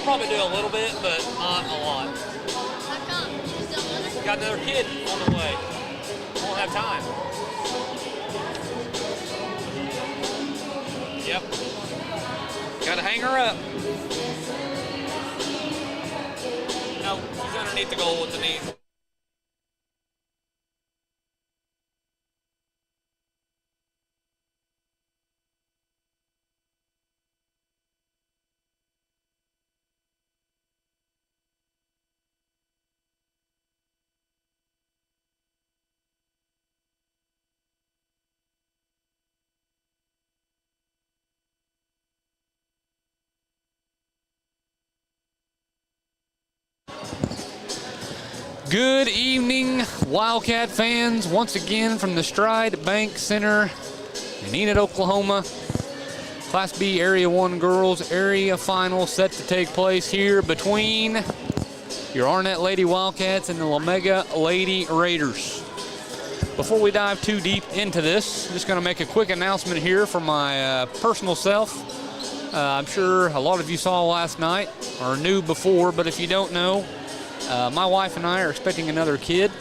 probably do a little bit, but not a lot. How come? You still mother? Got another kid on the way. Won't have time. Yep. Gotta hang her up. No, she's underneath the goal with the knee. Good evening, Wildcat fans. Once again from the Stride Bank Center in Enid, Oklahoma. Class B Area 1 Girls Area Final set to take place here between your Arnett Lady Wildcats and the Lomega Lady Raiders. Before we dive too deep into this, I'm just going to make a quick announcement here for my personal self. I'm sure a lot of you saw last night or knew before, but if you don't know, my wife and I are expecting another kid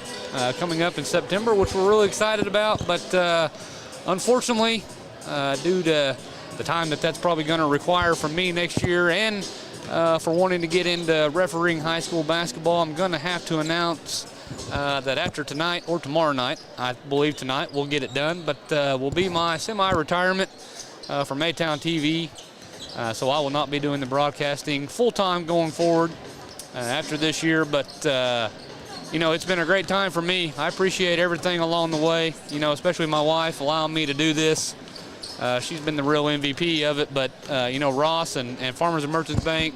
coming up in September, which we're really excited about. But unfortunately, due to the time that's probably going to require from me next year and for wanting to get into refereeing high school basketball, I'm going to have to announce that after tonight or tomorrow night, I believe tonight, we'll get it done, but will be my semi-retirement from Maytown TV. So I will not be doing the broadcasting full-time going forward after this year, but you know, it's been a great time for me. I appreciate everything along the way, you know, especially my wife allowing me to do this. She's been the real MVP of it, but you know, Ross and Farmers and Merchants Bank,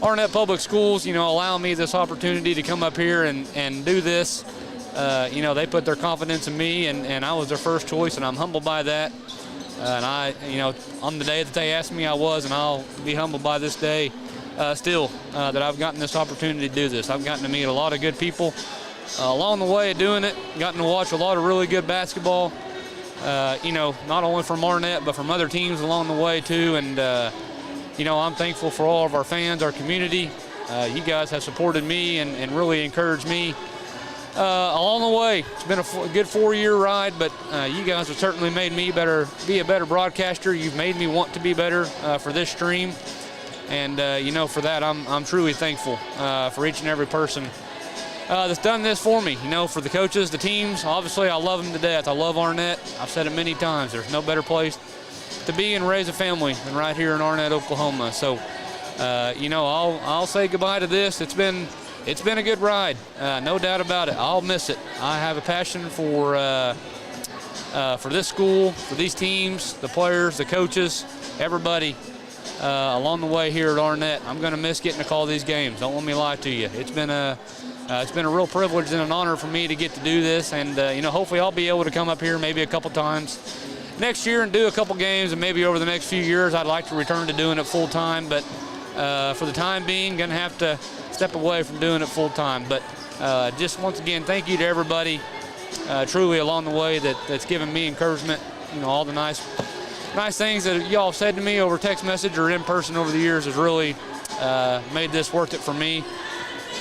Arnett Public Schools, you know, allowing me this opportunity to come up here and do this. You know, they put their confidence in me, and I was their first choice, and I'm humbled by that. And I, you know, on the day that they asked me, I was, and I'll be humbled by this day. Still, that I've gotten this opportunity to do this. I've gotten to meet a lot of good people along the way of doing it, gotten to watch a lot of really good basketball, you know, not only from Arnett, but from other teams along the way too. And, you know, I'm thankful for all of our fans, our community. You guys have supported me and really encouraged me along the way. It's been a good 4-year ride, but you guys have certainly made me be a better broadcaster. You've made me want to be better for this stream. And, you know, for that, I'm truly thankful for each and every person that's done this for me. You know, for the coaches, the teams, obviously I love them to death. I love Arnett. I've said it many times. There's no better place to be and raise a family than right here in Arnett, Oklahoma. So, you know, I'll say goodbye to this. It's been a good ride, no doubt about it. I'll miss it. I have a passion for this school, for these teams, the players, the coaches, everybody. Along the way here at Arnett, I'm going to miss getting to call these games. Don't let me lie to you. It's been a real privilege and an honor for me to get to do this, and you know, hopefully I'll be able to come up here maybe a couple times next year and do a couple games, and maybe over the next few years I'd like to return to doing it full time. But for the time being, going to have to step away from doing it full time. But just once again, thank you to everybody truly along the way that's given me encouragement. You know, all the nice things that y'all have said to me over text message or in person over the years has really made this worth it for me,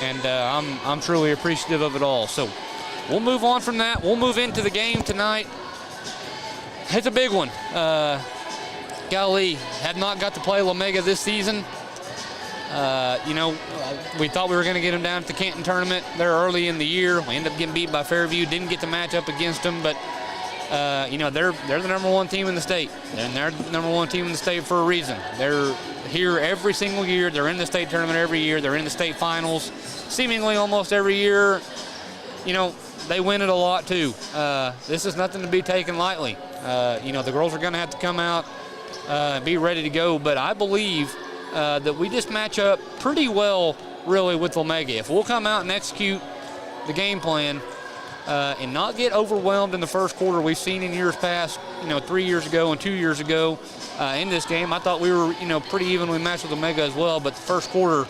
and I'm truly appreciative of it all. So we'll move on from that. We'll move into the game tonight. It's a big one. Golly, have not got to play Lomega this season. You know, we thought we were going to get them down at the Canton tournament there early in the year. We ended up getting beat by Fairview. Didn't get to match up against them, but you know, they're the number one team in the state, and they're the number one team in the state for a reason. They're here every single year. They're in the state tournament every year. They're in the state finals seemingly almost every year. You know, they win it a lot too. This is nothing to be taken lightly. You know, the girls are going to have to come out and be ready to go, but I believe that we just match up pretty well really with Lomega. If we'll come out and execute the game plan and not get overwhelmed in the first quarter. We've seen in years past, you know, 3 years ago and 2 years ago in this game. I thought we were, you know, pretty evenly matched with Lomega as well, but the first quarter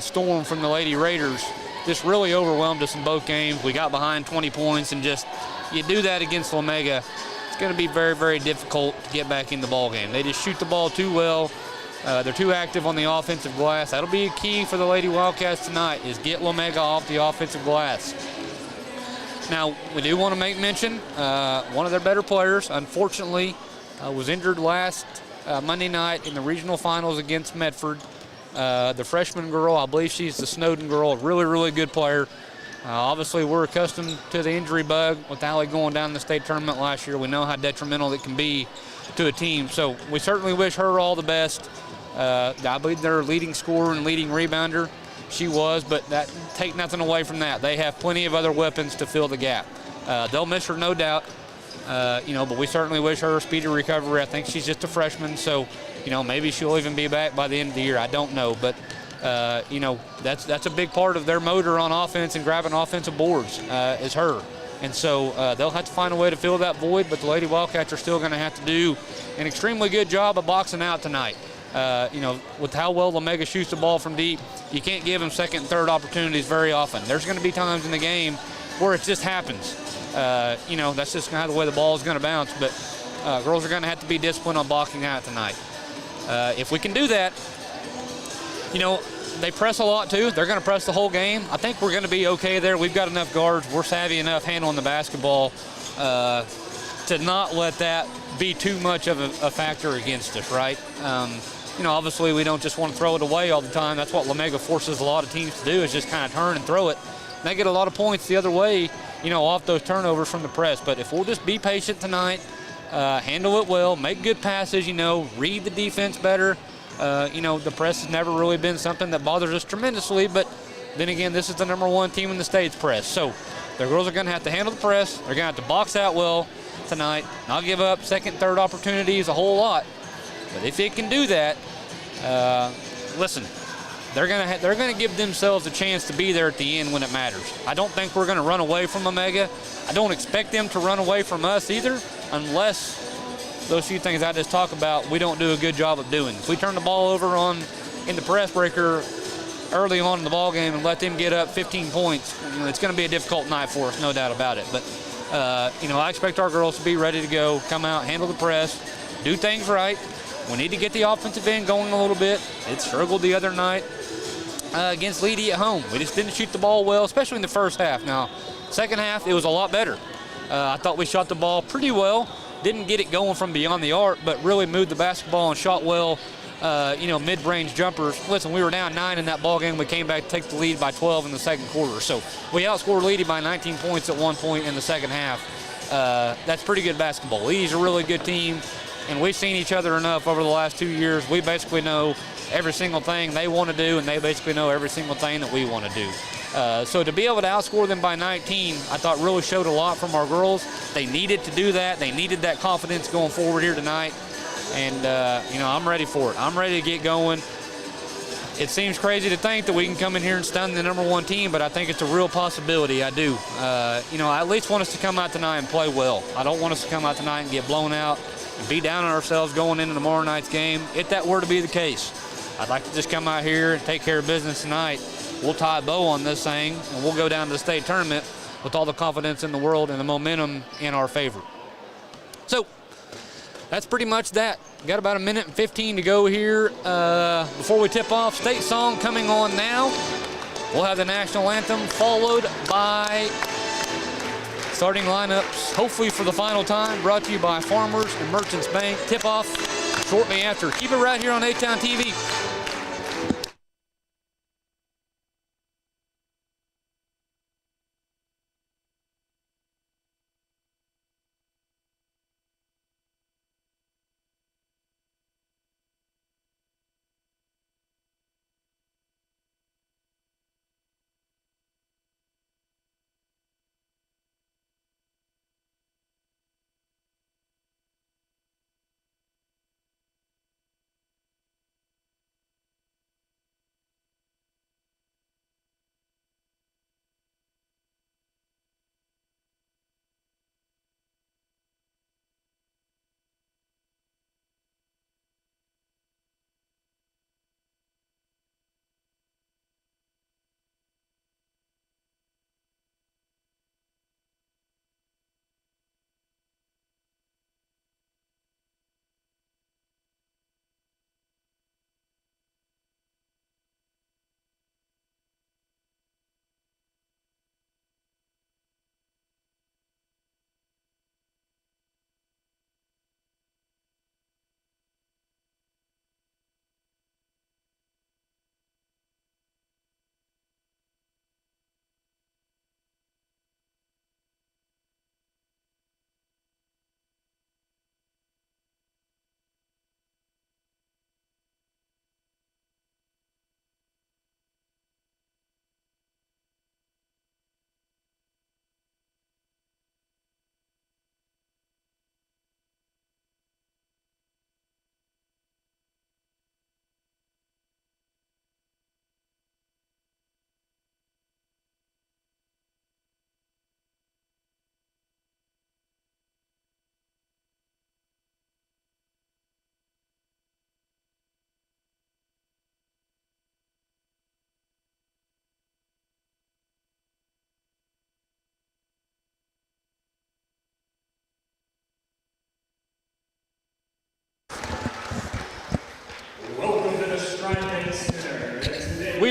storm from the Lady Raiders just really overwhelmed us in both games. We got behind 20 points, and just, you do that against Lomega, it's going to be very, very difficult to get back in the ball game. They just shoot the ball too well. They're too active on the offensive glass. That'll be a key for the Lady Wildcats tonight, is get Lomega off the offensive glass. Now, we do want to make mention, one of their better players, unfortunately, was injured last Monday night in the regional finals against Medford. The freshman girl, I believe she's the Snowden girl, a really, really good player. Obviously, we're accustomed to the injury bug with Allie going down the state tournament last year. We know how detrimental it can be to a team. So we certainly wish her all the best. I believe their leading scorer and leading rebounder. She was, but that take nothing away from that. They have plenty of other weapons to fill the gap. They'll miss her, no doubt. But we certainly wish her a speedy recovery. I think she's just a freshman, so maybe she'll even be back by the end of the year. I don't know, but that's a big part of their motor on offense and grabbing offensive boards is her. And so they'll have to find a way to fill that void, but the Lady Wildcats are still going to have to do an extremely good job of boxing out tonight. With how well Lomega shoots the ball from deep, you can't give them second and third opportunities very often. There's going to be times in the game where it just happens. That's just kind of the way the ball is going to bounce. But girls are going to have to be disciplined on boxing out tonight. If we can do that, they press a lot too. They're going to press the whole game. I think we're going to be okay there. We've got enough guards. We're savvy enough handling the basketball to not let that be too much of a factor against us, right? Obviously we don't just want to throw it away all the time. That's what Lomega forces a lot of teams to do, is just kind of turn and throw it. And they get a lot of points the other way, off those turnovers from the press. But if we'll just be patient tonight, handle it well, make good passes, read the defense better. The press has never really been something that bothers us tremendously, but then again, this is the #1 team in the state's press. So the girls are going to have to handle the press. They're going to have to box out well tonight, not give up second, third opportunities a whole lot. But if they can do that, listen, they're going to give themselves a chance to be there at the end when it matters. I don't think we're going to run away from Lomega. I don't expect them to run away from us either, unless those few things I just talked about we don't do a good job of doing. If we turn the ball over in the press breaker early on in the ball game and let them get up 15 points, it's going to be a difficult night for us, no doubt about it. But I expect our girls to be ready to go, come out, handle the press, do things right. We need to get the offensive end going a little bit. It struggled the other night against Leedy at home. We just didn't shoot the ball well, especially in the first half. Now, second half, it was a lot better. I thought we shot the ball pretty well. Didn't get it going from beyond the arc, but really moved the basketball and shot well, mid-range jumpers. Listen, we were down 9 in that ball game. We came back to take the lead by 12 in the second quarter. So we outscored Leedy by 19 points at one point in the second half. That's pretty good basketball. Leedy's a really good team, and we've seen each other enough over the last 2 years. We basically know every single thing they want to do, and they basically know every single thing that we want to do. So to be able to outscore them by 19, I thought really showed a lot from our girls. They needed to do that. They needed that confidence going forward here tonight. And, I'm ready for it. I'm ready to get going. It seems crazy to think that we can come in here and stun the #1 team, but I think it's a real possibility. I do. I at least want us to come out tonight and play well. I don't want us to come out tonight and get blown out and be down on ourselves going into tomorrow night's game, if that were to be the case. I'd like to just come out here and take care of business tonight. We'll tie a bow on this thing, and we'll go down to the state tournament with all the confidence in the world and the momentum in our favor. So that's pretty much that. Got about 1 minute and 15 to go here before we tip off. State song coming on now. We'll have the national anthem followed by starting lineups, hopefully for the final time, brought to you by Farmers and Merchants Bank. Tip off shortly after. Keep it right here on A-Town TV.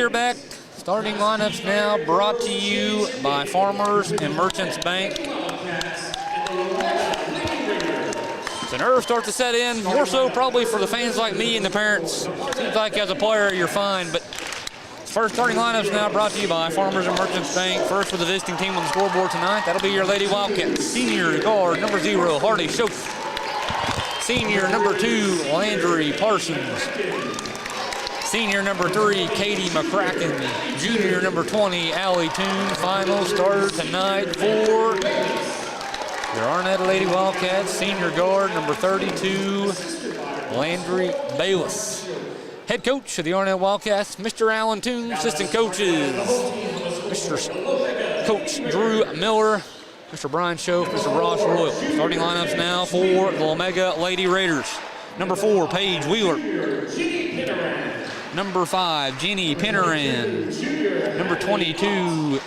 are back. Starting lineups now brought to you by Farmers and Merchants Bank. The nerves start to set in, more so probably for the fans like me and the parents. Seems like as a player you're fine, but first starting lineups now brought to you by Farmers and Merchants Bank. First for the visiting team on the scoreboard tonight, that'll be your Lady Wildcats. Senior guard number 0, Hardy Schoaf. Senior number 2, Landry Parsons. Senior number 3, Katie McCracken. Junior number 20, Allie Toon. Final starter tonight for your Arnett Lady Wildcats. Senior guard number 32, Landry Bayless. Head coach of the Arnett Wildcats, Mr. Allen Toon. Assistant coaches, Mr. Coach Drew Miller, Mr. Brian Schoaf, Mr. Ross Royal. Starting lineups now for the Lomega Lady Raiders. Number 4, Paige Wheeler. Number 5, Jenny Penneran. Number 22,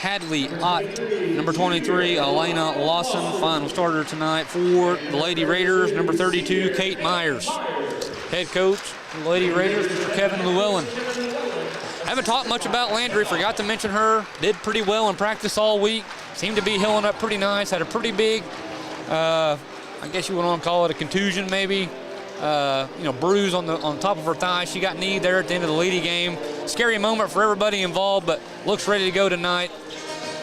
Hadley Ott. Number 23, Elena Lawson. Final starter tonight for the Lady Raiders. Number 32, Kate Myers. Head coach of the Lady Raiders, Mr. Kevin Llewellyn. Haven't talked much about Landry. Forgot to mention her. Did pretty well in practice all week. Seemed to be healing up pretty nice. Had a pretty big, I guess you would want to call it a contusion maybe. Bruise on top of her thigh. She got kneed there at the end of the Lady game. Scary moment for everybody involved, but looks ready to go tonight.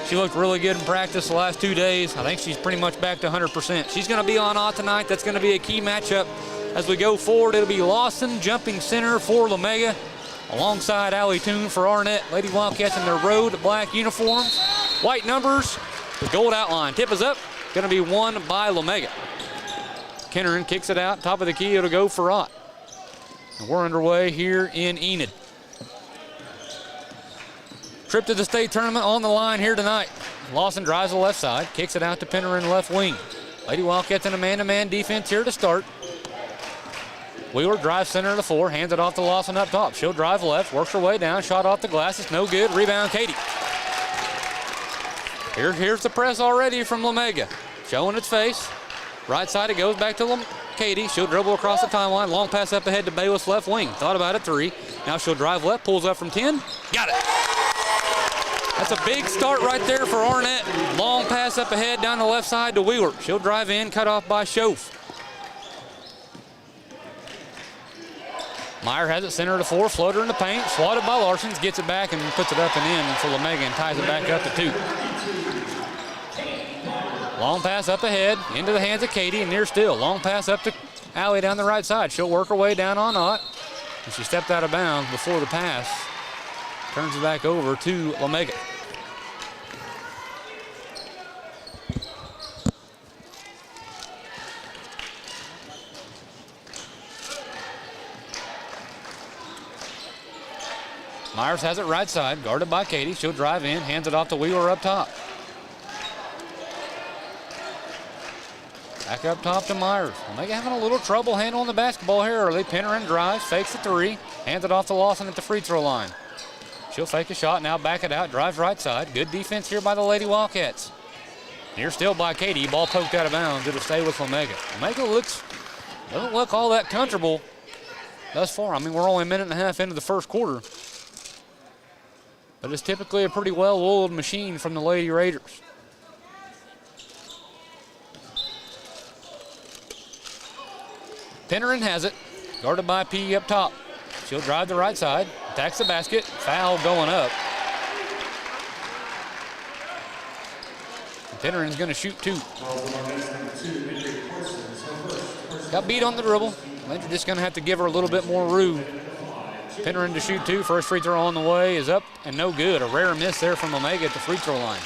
She looked really good in practice the last 2 days. I think she's pretty much back to 100%. She's going to be on tonight. That's going to be a key matchup as we go forward. It'll be Lawson jumping center for Lomega, alongside Allie Toon for Arnett. Lady Wildcats in their road black uniforms, white numbers, the gold outline. Tip is up. Going to be won by Lomega. Kenneran kicks it out, top of the key, it'll go for Ott. And we're underway here in Enid. Trip to the state tournament on the line here tonight. Lawson drives the left side, kicks it out to Penneran left wing. Lady Wildcats in a man-to-man defense here to start. Wheeler drives center of the floor, hands it off to Lawson up top. She'll drive left, works her way down, shot off the glass, it's no good. Rebound, Katie. Here's the press already from Lomega, showing its face. Right side, it goes back to Katie. She'll dribble across the timeline. Long pass up ahead to Bayless left wing. Thought about it, 3. Now she'll drive left, pulls up from 10. Got it. That's a big start right there for Arnett. Long pass up ahead down the left side to Wheeler. She'll drive in, cut off by Schoaf. Meyer has it center of the floor, floater in the paint, swatted by Larsons, gets it back and puts it up and in for Lomega and ties it back up to 2. Long pass up ahead, into the hands of Katie, and near still. Long pass up to Allie down the right side. She'll work her way down on Ott. And she stepped out of bounds before the pass. Turns it back over to Lomega. Myers has it right side, guarded by Katie. She'll drive in, hands it off to Wheeler up top. Back up top to Myers. Omega having a little trouble handling the basketball here early. Penneran drives, fakes the 3, hands it off to Lawson at the free throw line. She'll fake a shot, now back it out, drives right side. Good defense here by the Lady Wildcats. Near still by Katie, ball poked out of bounds. It'll stay with Lomega. Lomega doesn't look all that comfortable thus far. I mean, we're only a minute and a half into the first quarter. But it's typically a pretty well-oiled machine from the Lady Raiders. Penneran has it, guarded by P up top. She'll drive the right side, attacks the basket, foul going up. Penneran's going to shoot 2. Got beat on the dribble. They're just going to have to give her a little bit more room. Penneran to shoot 2. First free throw on the way is up and no good. A rare miss there from Omega at the free throw line.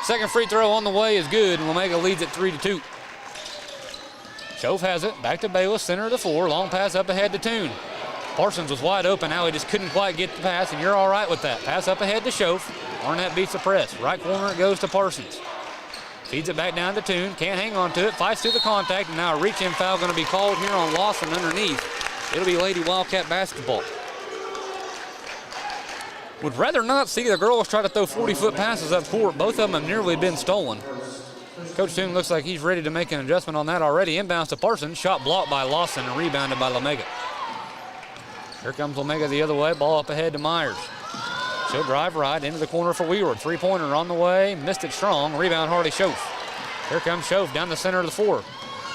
Second free throw on the way is good, and Lomega leads it 3-2. Schoaf has it, back to Bayless, center of the floor, long pass up ahead to Toon. Parsons was wide open, now he just couldn't quite get the pass, and you're all right with that. Pass up ahead to Schoaf. Arnett beats the press. Right corner it goes to Parsons. Feeds it back down to Toon, can't hang on to it, fights through the contact, and now a reach-in foul going to be called here on Lawson underneath. It'll be Lady Wildcat basketball. Would rather not see the girls try to throw 40-foot passes up court. Both of them have nearly been stolen. Coach Toon looks like he's ready to make an adjustment on that already. Inbounds to Parsons. Shot blocked by Lawson and rebounded by Lomega. Here comes Lomega the other way. Ball up ahead to Myers. She'll drive right into the corner for Wheeler. Three-pointer on the way. Missed it strong. Rebound Harley Schoaf. Here comes Schoaf down the center of the floor.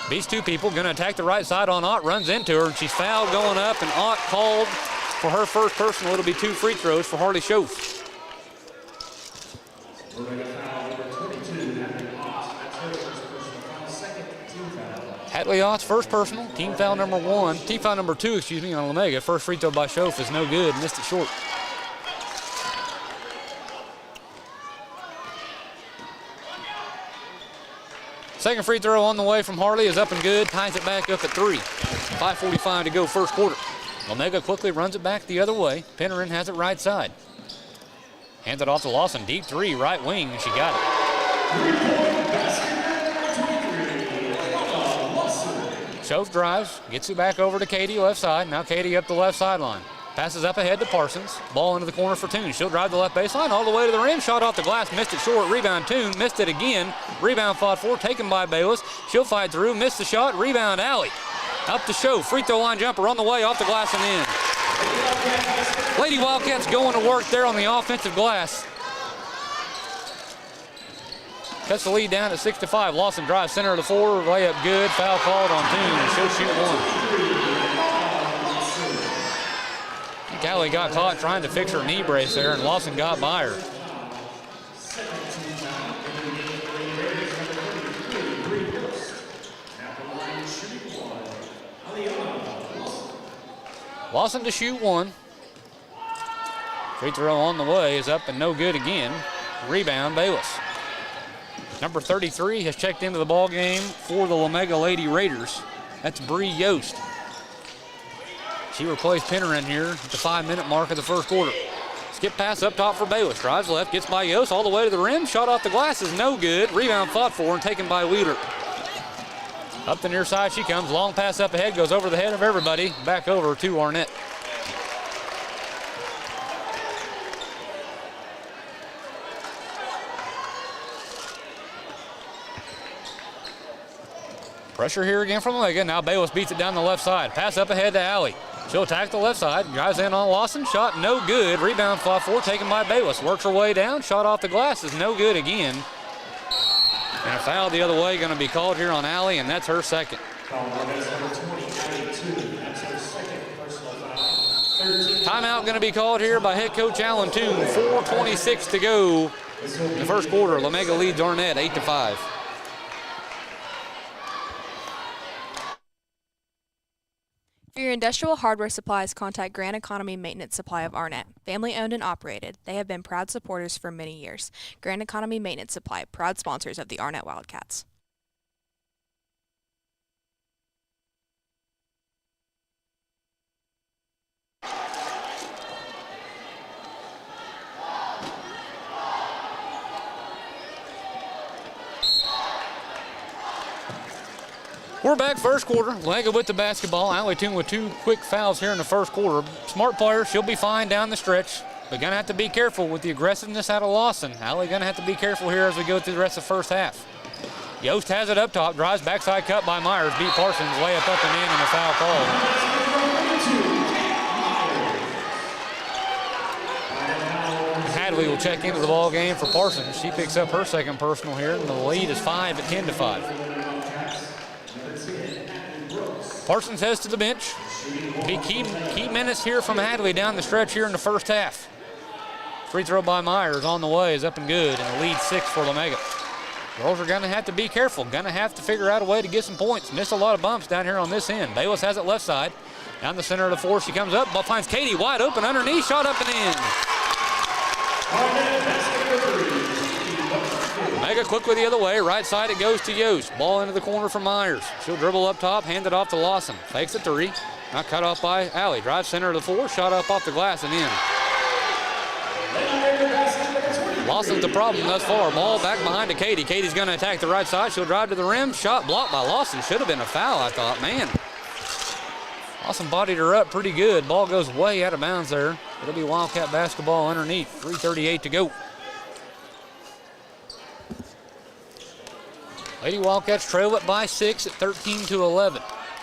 These two people going to attack the right side on Ott. Runs into her, and she's fouled going up, and Ott called for her first personal. It'll be 2 free throws for Harley Schoaf. Hadley Ott's first personal, team foul number 2, on Lomega. First free throw by Schoaf is no good, missed it short. Second free throw on the way from Harley is up and good, ties it back up at 3. 5:45 to go first quarter. Lomega quickly runs it back the other way. Pennerin has it right side. Hands it off to Lawson, deep 3, right wing, and she got it. Schoaf drives, gets it back over to Katie, left side. Now Katie up the left sideline. Passes up ahead to Parsons. Ball into the corner for Toon. She'll drive the left baseline all the way to the rim. Shot off the glass, missed it short. Rebound Toon, missed it again. Rebound fought for, taken by Bayless. She'll fight through, missed the shot. Rebound Alley. Up to Schoaf. Free throw line jumper on the way, off the glass and in. Lady Wildcats going to work there on the offensive glass. Cuts the lead down at 6-5. Lawson drives center of the floor, layup good. Foul called on Toon, and she'll shoot one. Callie got caught trying to fix her knee brace there, and Lawson got by her. Lawson to shoot one. Free throw on the way is up and no good again. Rebound Bayless. Number 33 has checked into the ball game for the Lomega Lady Raiders. That's Bree Yost. She replaced Pennerin here at the 5-minute mark of the first quarter. Skip pass up top for Bayless. Drives left, gets by Yost all the way to the rim. Shot off the glass is no good. Rebound fought for and taken by Wheeler. Up the near side she comes. Long pass up ahead, goes over the head of everybody. Back over to Arnett. Pressure here again from Lomega. Now Bayless beats it down the left side. Pass up ahead to Alley. She'll attack the left side. Drives in on Lawson. Shot no good. Rebound fought for, taken by Bayless. Works her way down. Shot off the glass is no good again. And a foul the other way going to be called here on Alley, and that's her second. Timeout going to be called here by head coach Allen Toon. 4:26 to go in the first quarter. Lomega leads Arnett 8-5. For your industrial hardware supplies, contact Grand Economy Maintenance Supply of Arnett. Family owned and operated, they have been proud supporters for many years. Grand Economy Maintenance Supply, proud sponsors of the Arnett Wildcats. We're back first quarter. Lomega with the basketball. Alley Toon with 2 quick fouls here in the first quarter. Smart player. She'll be fine down the stretch. But going to have to be careful with the aggressiveness out of Lawson. Alley going to have to be careful here as we go through the rest of the first half. Yost has it up top. Drives backside cut by Myers. Beat Parsons. Layup up and in and a foul called. Hadley will check into the ball game for Parsons. She picks up her second personal here, and the lead is 5 at 10-5. Parsons heads to the bench. Be key minutes here from Hadley down the stretch here in the first half. Free throw by Myers on the way is up and good, and the lead 6 for Lomega. Girls are going to have to be careful. Going to have to figure out a way to get some points. Missed a lot of bumps down here on this end. Bayless has it left side. Down the center of the floor, she comes up, but finds Katie wide open underneath. Shot up and in. Lomega quickly the other way. Right side it goes to Yost. Ball into the corner for Myers. She'll dribble up top, hand it off to Lawson. Fakes a 3. Now cut off by Alley. Drives center of the floor. Shot up off the glass and in. Lawson's the problem thus far. Ball back behind to Katie. Katie's going to attack the right side. She'll drive to the rim. Shot blocked by Lawson. Should have been a foul, I thought. Man. Lawson bodied her up pretty good. Ball goes way out of bounds there. It'll be Wildcat basketball underneath. 3:38 to go. Lady Wildcats trail it by 6 at 13-11.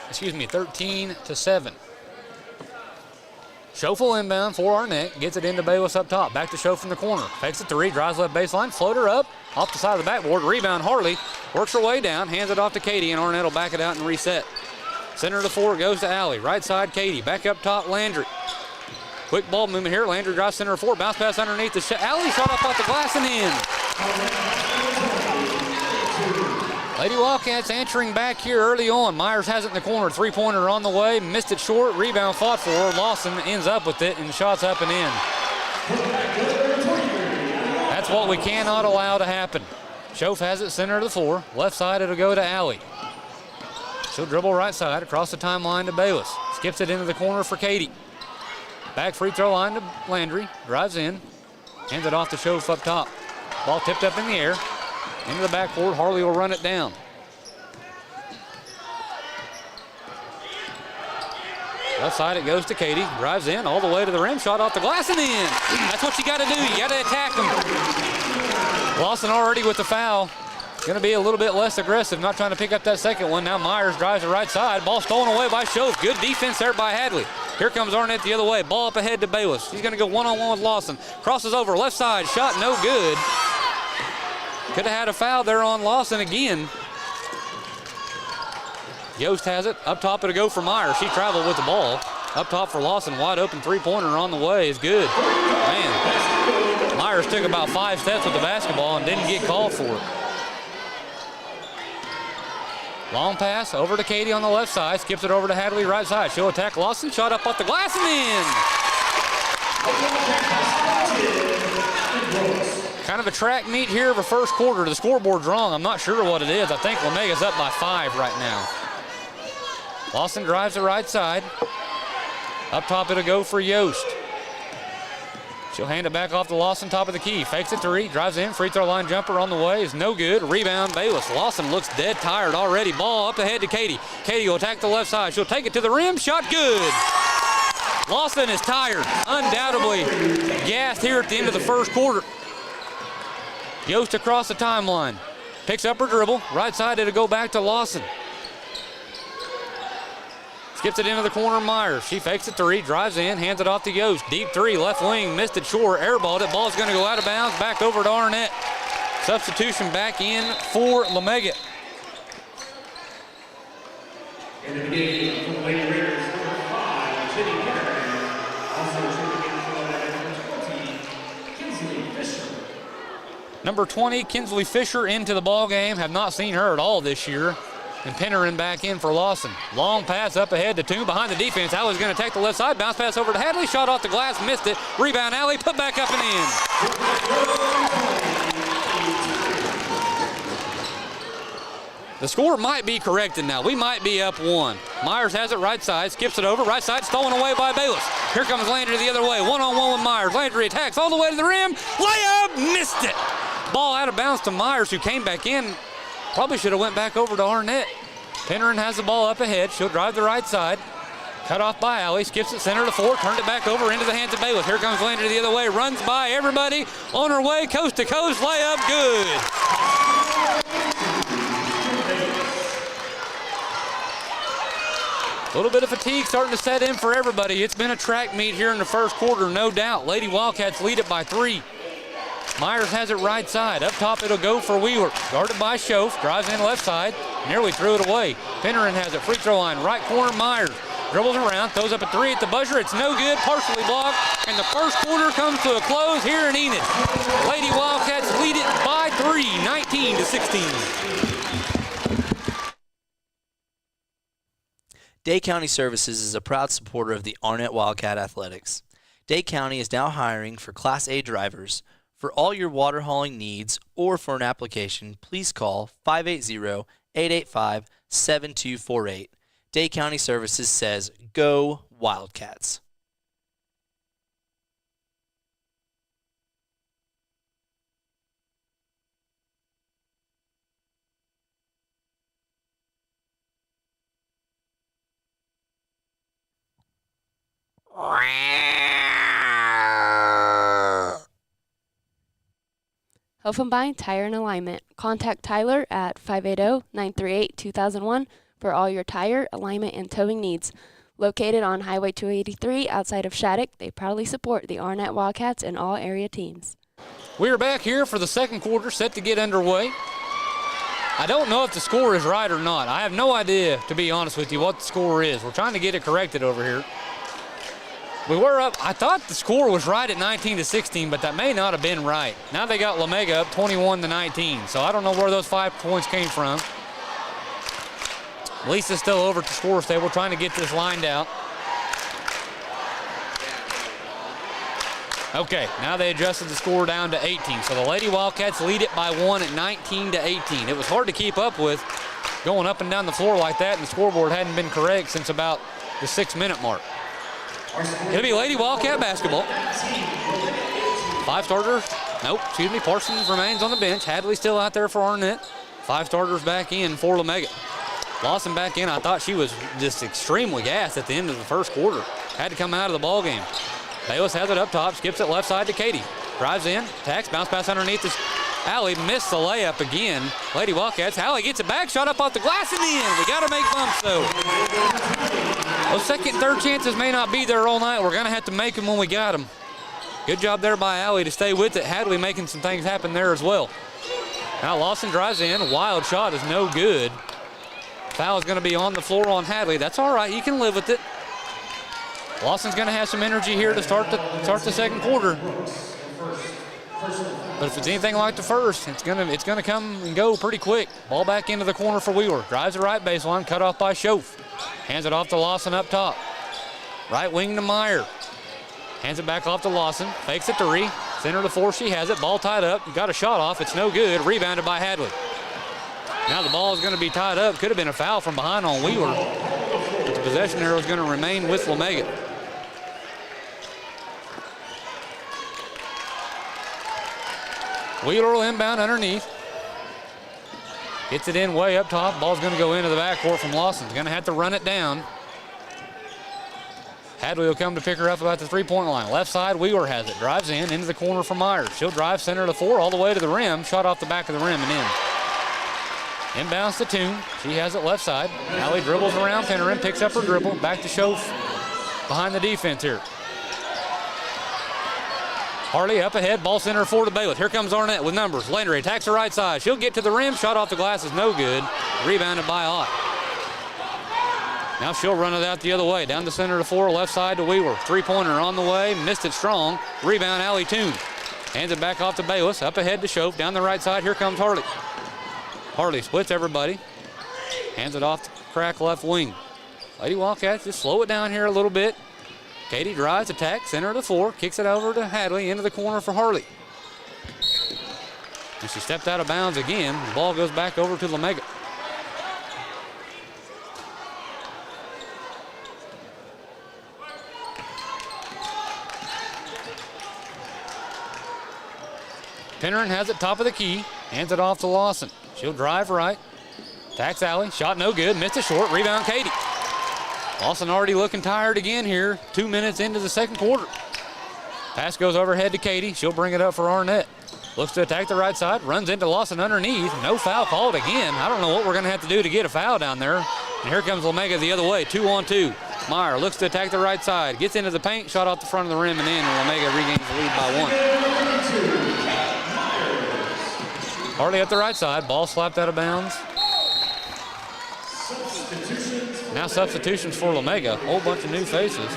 13-7. Schofield inbound for Arnett. Gets it into Bayless up top. Back to Schofield in the corner. Fakes it 3. Drives left baseline. Floater up. Off the side of the backboard. Rebound Harley. Works her way down. Hands it off to Katie. And Arnett will back it out and reset. Center of the floor goes to Allie. Right side Katie. Back up top Landry. Quick ball movement here. Landry drives center of 4. Bounce pass underneath the shot. Allie shot up off the glass and in. Lady Wildcats answering back here early on. Myers has it in the corner. Three-pointer on the way. Missed it short. Rebound fought for her. Lawson ends up with it and shots up and in. That's what we cannot allow to happen. Schof has it center of the floor. Left side it'll go to Allie. She'll dribble right side across the timeline to Bayless. Skips it into the corner for Katie. Back free throw line to Landry. Drives in. Hands it off to Schof up top. Ball tipped up in the air. Into the backboard, Harley will run it down. Left side it goes to Katie, drives in all the way to the rim, shot off the glass and in. That's what you got to do, you got to attack them. Lawson already with the foul. Going to be a little bit less aggressive, not trying to pick up that second one. Now Myers drives the right side, ball stolen away by Schof. Good defense there by Hadley. Here comes Arnett the other way, ball up ahead to Bayless. He's going to go one-on-one with Lawson. Crosses over, left side, shot no good. Could have had a foul there on Lawson again. Yost has it. Up top it'll go for Myers. She traveled with the ball. Up top for Lawson. Wide open three-pointer on the way is good. Man, Myers took about 5 steps with the basketball and didn't get called for it. Long pass over to Katie on the left side. Skips it over to Hadley right side. She'll attack Lawson. Shot up off the glass and in. Kind of a track meet here of a first quarter. The scoreboard's wrong. I'm not sure what it is. I think Lomega's up by 5 right now. Lawson drives the right side. Up top it'll go for Yost. She'll hand it back off to Lawson, top of the key. Fakes it 3, drives in. Free throw line jumper on the way is no good. Rebound Bayless. Lawson looks dead tired already. Ball up ahead to Katie. Katie will attack the left side. She'll take it to the rim. Shot good. Lawson is tired. Undoubtedly gassed here at the end of the first quarter. Yost across the timeline. Picks up her dribble. Right side, it'll go back to Lawson. Skips it into the corner, Myers. She fakes it 3, drives in, hands it off to Yost. Deep 3, left wing, missed it short, airballed it. Ball's going to go out of bounds, back over to Arnett. Substitution back in for Lomega. In the beginning of the Lake Raiders, number 5, Jenny Henry. Also checking in for number 20, Kinsley Fisher. Number 20, Kinsley Fisher into the ball game. Have not seen her at all this year. And Pennerin back in for Lawson. Long pass up ahead to Toon behind the defense. Alley's going to take the left side. Bounce pass over to Hadley. Shot off the glass, missed it. Rebound Alley, put back up and in. The score might be corrected now. We might be up 1. Myers has it right side, skips it over. Right side stolen away by Bayless. Here comes Landry the other way. One-on-one with Myers. Landry attacks all the way to the rim. Layup, missed it. Ball out of bounds to Myers, who came back in. Probably should have went back over to Arnett. Pennerin has the ball up ahead. She'll drive the right side. Cut off by Alley. Skips it center to 4. Turned it back over into the hands of Bayless. Here comes Landry the other way. Runs by everybody. On her way, coast to coast. Layup, good. A little bit of fatigue starting to set in for everybody. It's been a track meet here in the first quarter, no doubt. Lady Wildcats lead it by 3. Myers has it right side. Up top, it'll go for Wheeler. Guarded by Schof. Drives in left side. Nearly threw it away. Pennerin has it. Free throw line. Right corner, Myers. Dribbles around. Throws up a 3 at the buzzer. It's no good. Partially blocked. And the first quarter comes to a close here in Enid. Lady Wildcats lead it by 3, 19-16. Day County Services is a proud supporter of the Arnett Wildcat Athletics. Day County is now hiring for Class A drivers. For all your water hauling needs or for an application, please call 580-885-7248. Day County Services says, go Wildcats. Hoffenbein Tire and Alignment. Contact Tyler at 580-938-2001 for all your tire, alignment, and towing needs. Located on Highway 283 outside of Shattuck, they proudly support the Arnett Wildcats and all area teams. We are back here for the second quarter, set to get underway. I don't know if the score is right or not. I have no idea, to be honest with you, what the score is. We're trying to get it corrected over here. We were up, I thought the score was right at 19-16, but that may not have been right. Now they got Lomega up 21-19, so I don't know where those 5 points came from. Lisa's still over at the score table trying to get this lined out. Okay, now they adjusted the score down to 18, so the Lady Wildcats lead it by 1 at 19-18. It was hard to keep up with going up and down the floor like that, and the scoreboard hadn't been correct since about the 6-minute mark. It'll be Lady Wildcat basketball. 5 starters. Nope, excuse me. Parsons remains on the bench. Hadley still out there for Arnett. 5 starters back in for Lomega. Lawson back in. I thought she was just extremely gassed at the end of the first quarter. Had to come out of the ball game. Bayless has it up top. Skips it left side to Katie. Drives in. Attacks. Bounce pass underneath this. Allie missed the layup again. Lady Wildcats. Allie gets it back. Shot up off the glass and in. We got to make bumps though. Those second, third chances may not be there all night. We're going to have to make them when we got them. Good job there by Allie to stay with it. Hadley making some things happen there as well. Now Lawson drives in. Wild shot is no good. Foul is going to be on the floor on Hadley. That's all right. You can live with it. Lawson's going to have some energy here to start the second quarter. But if it's anything like the first, it's gonna come and go pretty quick. Ball back into the corner for Wheeler. Drives the right baseline, cut off by Schoaf. Hands it off to Lawson up top. Right wing to Meyer. Hands it back off to Lawson. Fakes a 3. Center to 4, she has it. Ball tied up. Got a shot off. It's no good. Rebounded by Hadley. Now the ball is going to be tied up. Could have been a foul from behind on Wheeler. But the possession arrow is going to remain with Lomega. Wheeler will inbound underneath. Gets it in way up top. Ball's going to go into the backcourt from Lawson. Going to have to run it down. Hadley will come to pick her up about the three-point line. Left side, Wheeler has it. Drives in, into the corner for Myers. She'll drive center to 4 all the way to the rim. Shot off the back of the rim and in. Inbounds to Toon. She has it left side. Allie dribbles around Pennerin, picks up her dribble. Back to Schoaf behind the defense here. Harley up ahead, ball center 4 to Bayless. Here comes Arnett with numbers. Landry attacks the right side. She'll get to the rim. Shot off the glass is no good. Rebounded by Ott. Now she'll run it out the other way. Down the center to 4, left side to Wheeler. Three-pointer on the way. Missed it strong. Rebound, Allie Toon. Hands it back off to Bayless. Up ahead to Schoaf. Down the right side, here comes Harley. Harley splits everybody. Hands it off the crack left wing. Lady Wildcats just slow it down here a little bit. Katie drives, attacks, center to 4, kicks it over to Hadley, into the corner for Harley. And she stepped out of bounds again. The ball goes back over to Lomega. Pennerin has it top of the key, hands it off to Lawson. She'll drive right, attacks Allie, shot no good, missed it short, rebound Katie. Lawson already looking tired again here, 2 minutes into the second quarter. Pass goes overhead to Katie, she'll bring it up for Arnett. Looks to attack the right side, runs into Lawson underneath, no foul called again. I don't know what we're gonna have to do to get a foul down there. And here comes Lomega the other way, 2-on-2. Meyer looks to attack the right side, gets into the paint, shot off the front of the rim and in, and Lomega regains the lead by 1. Harley at the right side, ball slapped out of bounds. Now substitutions for Lomega, a whole bunch of new faces.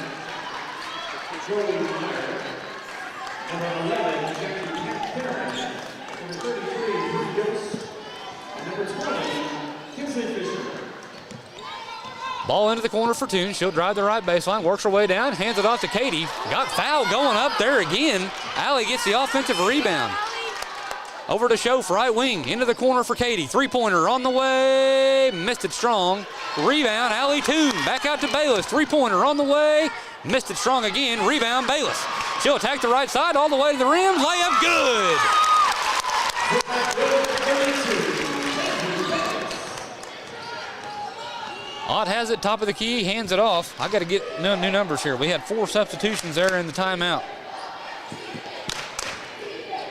Ball into the corner for Toon. She'll drive the right baseline, works her way down, hands it off to Katie. Got fouled going up there again. Allie gets the offensive rebound. Over to Schoaf, right wing, into the corner for Katie. Three-pointer on the way, missed it strong. Rebound, Allie Toon, back out to Bayless. Three-pointer on the way, missed it strong again. Rebound, Bayless. She'll attack the right side all the way to the rim. Layup good. Ott has it, top of the key, hands it off. I got to get new numbers here. We had 4 substitutions there in the timeout.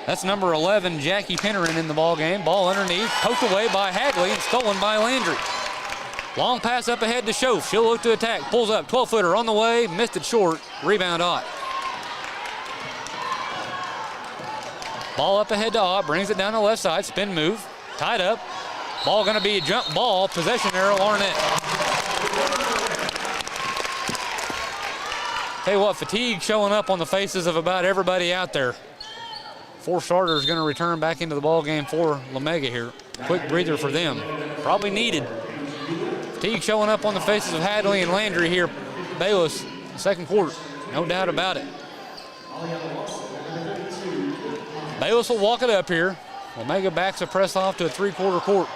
That's number 11, Jackie Pennerin in the ball game. Ball underneath, poked away by Hadley and stolen by Landry. Long pass up ahead to Schoaf. She'll look to attack, pulls up, 12-footer on the way, missed it short, rebound Ott. Ball up ahead to Ott, brings it down the left side, spin move, tied up. Ball gonna be a jump ball, possession arrow, Arnett. Tell you what, fatigue showing up on the faces of about everybody out there. 4 starters going to return back into the ball game for Lomega here. Quick breather for them. Probably needed. Fatigue showing up on the faces of Hadley and Landry here. Bayless, second quarter. No doubt about it. Bayless will walk it up here. Lomega backs a press off to a 3-quarter court.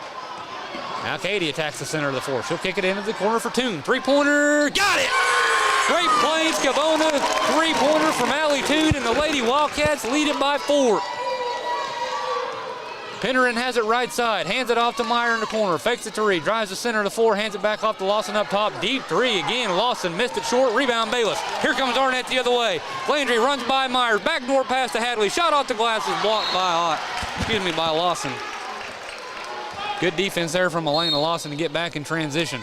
Now Katie attacks the center of the floor. She'll kick it into the corner for Toon. 3-pointer, got it! Great Plains Cavona 3-pointer from Allie Toon, and the Lady Wildcats lead it by 4. Pennerin has it right side, hands it off to Meyer in the corner, fakes it to Reed, drives the center of the floor, hands it back off to Lawson up top, deep 3 again, Lawson missed it short, rebound Bayless. Here comes Arnett the other way. Landry runs by Myers, backdoor pass to Hadley, shot off the glass is blocked by Lawson. Good defense there from Elena Lawson to get back in transition.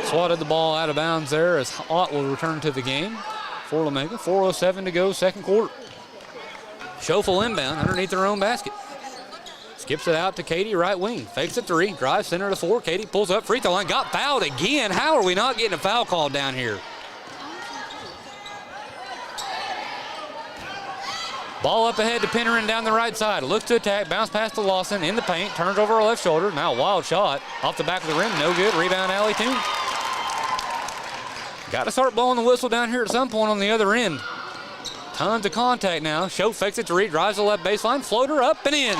Swatted the ball out of bounds there as Ott will return to the game for Lomega. 4:07 to go, second quarter. Schoaf inbound underneath their own basket. Skips it out to Katie, right wing. Fakes a 3, drives center of the floor. Katie pulls up, free throw line, got fouled again. How are we not getting a foul call down here? Ball up ahead to Pennerin down the right side. Looks to attack, bounce pass to Lawson in the paint, turns over her left shoulder. Now a wild shot off the back of the rim, no good. Rebound Allie Toon. Got to start blowing the whistle down here at some point on the other end. Tons of contact now. Schoaf fakes it to Reed, drives the left baseline, floater up and in.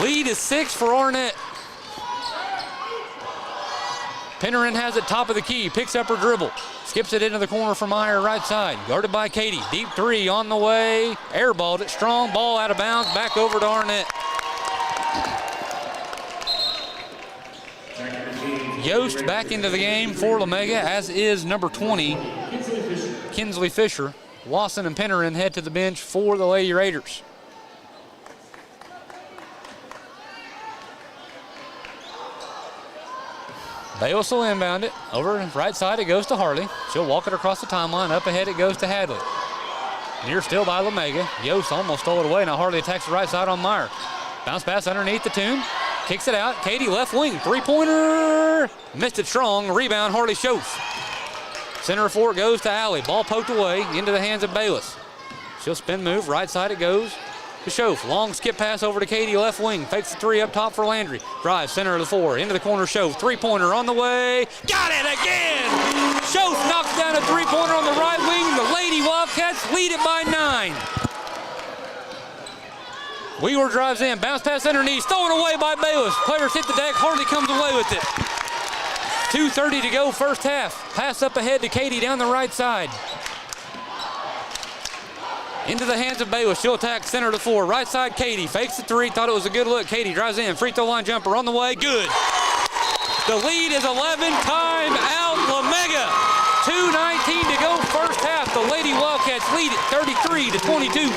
Lead is 6 for Arnett. Pennerin has it top of the key, picks up her dribble. Skips it into the corner for Meyer, right side. Guarded by Katie. Deep 3 on the way. Airballed it strong. Ball out of bounds. Back over to Arnett. Yost back into the game for Lomega, as is number 20, Kinsley Fisher. Lawson and Pennerin head to the bench for the Lady Raiders. Bayless will inbound it. Over right side, it goes to Harley. She'll walk it across the timeline. Up ahead, it goes to Hadley. Near still by Lomega. Yost almost stole it away. Now Harley attacks the right side on Meyer. Bounce pass underneath the Toon. Kicks it out. Katie left wing. 3-pointer. Missed it strong. Rebound, Harley Schoaf. Center of floor goes to Allie. Ball poked away into the hands of Bayless. She'll spin move. Right side it goes to Schoaf. Long skip pass over to Katie, left wing. Fakes the 3 up top for Landry. Drive center of the floor. Into the corner, Schoaf. 3-pointer on the way. Got it again! Schoaf knocks down a 3-pointer on the right wing. The Lady Wildcats lead it by 9. Wheeler drives in. Bounce pass underneath. Stolen away by Bayless. Players hit the deck. Harley comes away with it. 2:30 to go first half. Pass up ahead to Katie down the right side. Into the hands of Bayless. She'll attack center of the floor. Right side, Katie. Fakes the 3. Thought it was a good look. Katie drives in. Free throw line jumper on the way. Good. The lead is 11. Time out, Lomega. 2:19 to go first half. The Lady Wildcats lead it 33-22.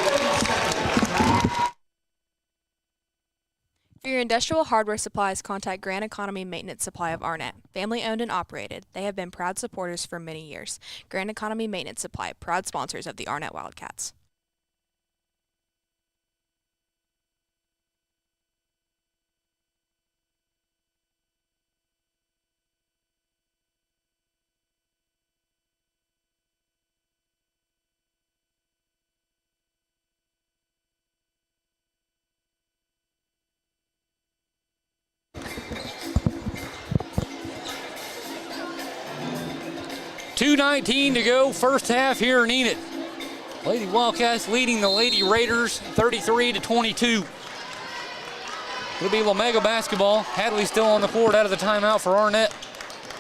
For your industrial hardware supplies, contact Grand Economy Maintenance Supply of Arnett. Family owned and operated, they have been proud supporters for many years. Grand Economy Maintenance Supply, proud sponsors of the Arnett Wildcats. .219 to go, first half here in Enid. Lady Wildcats leading the Lady Raiders 33-22. It'll be Lomega basketball. Hadley still on the court out of the timeout for Arnett.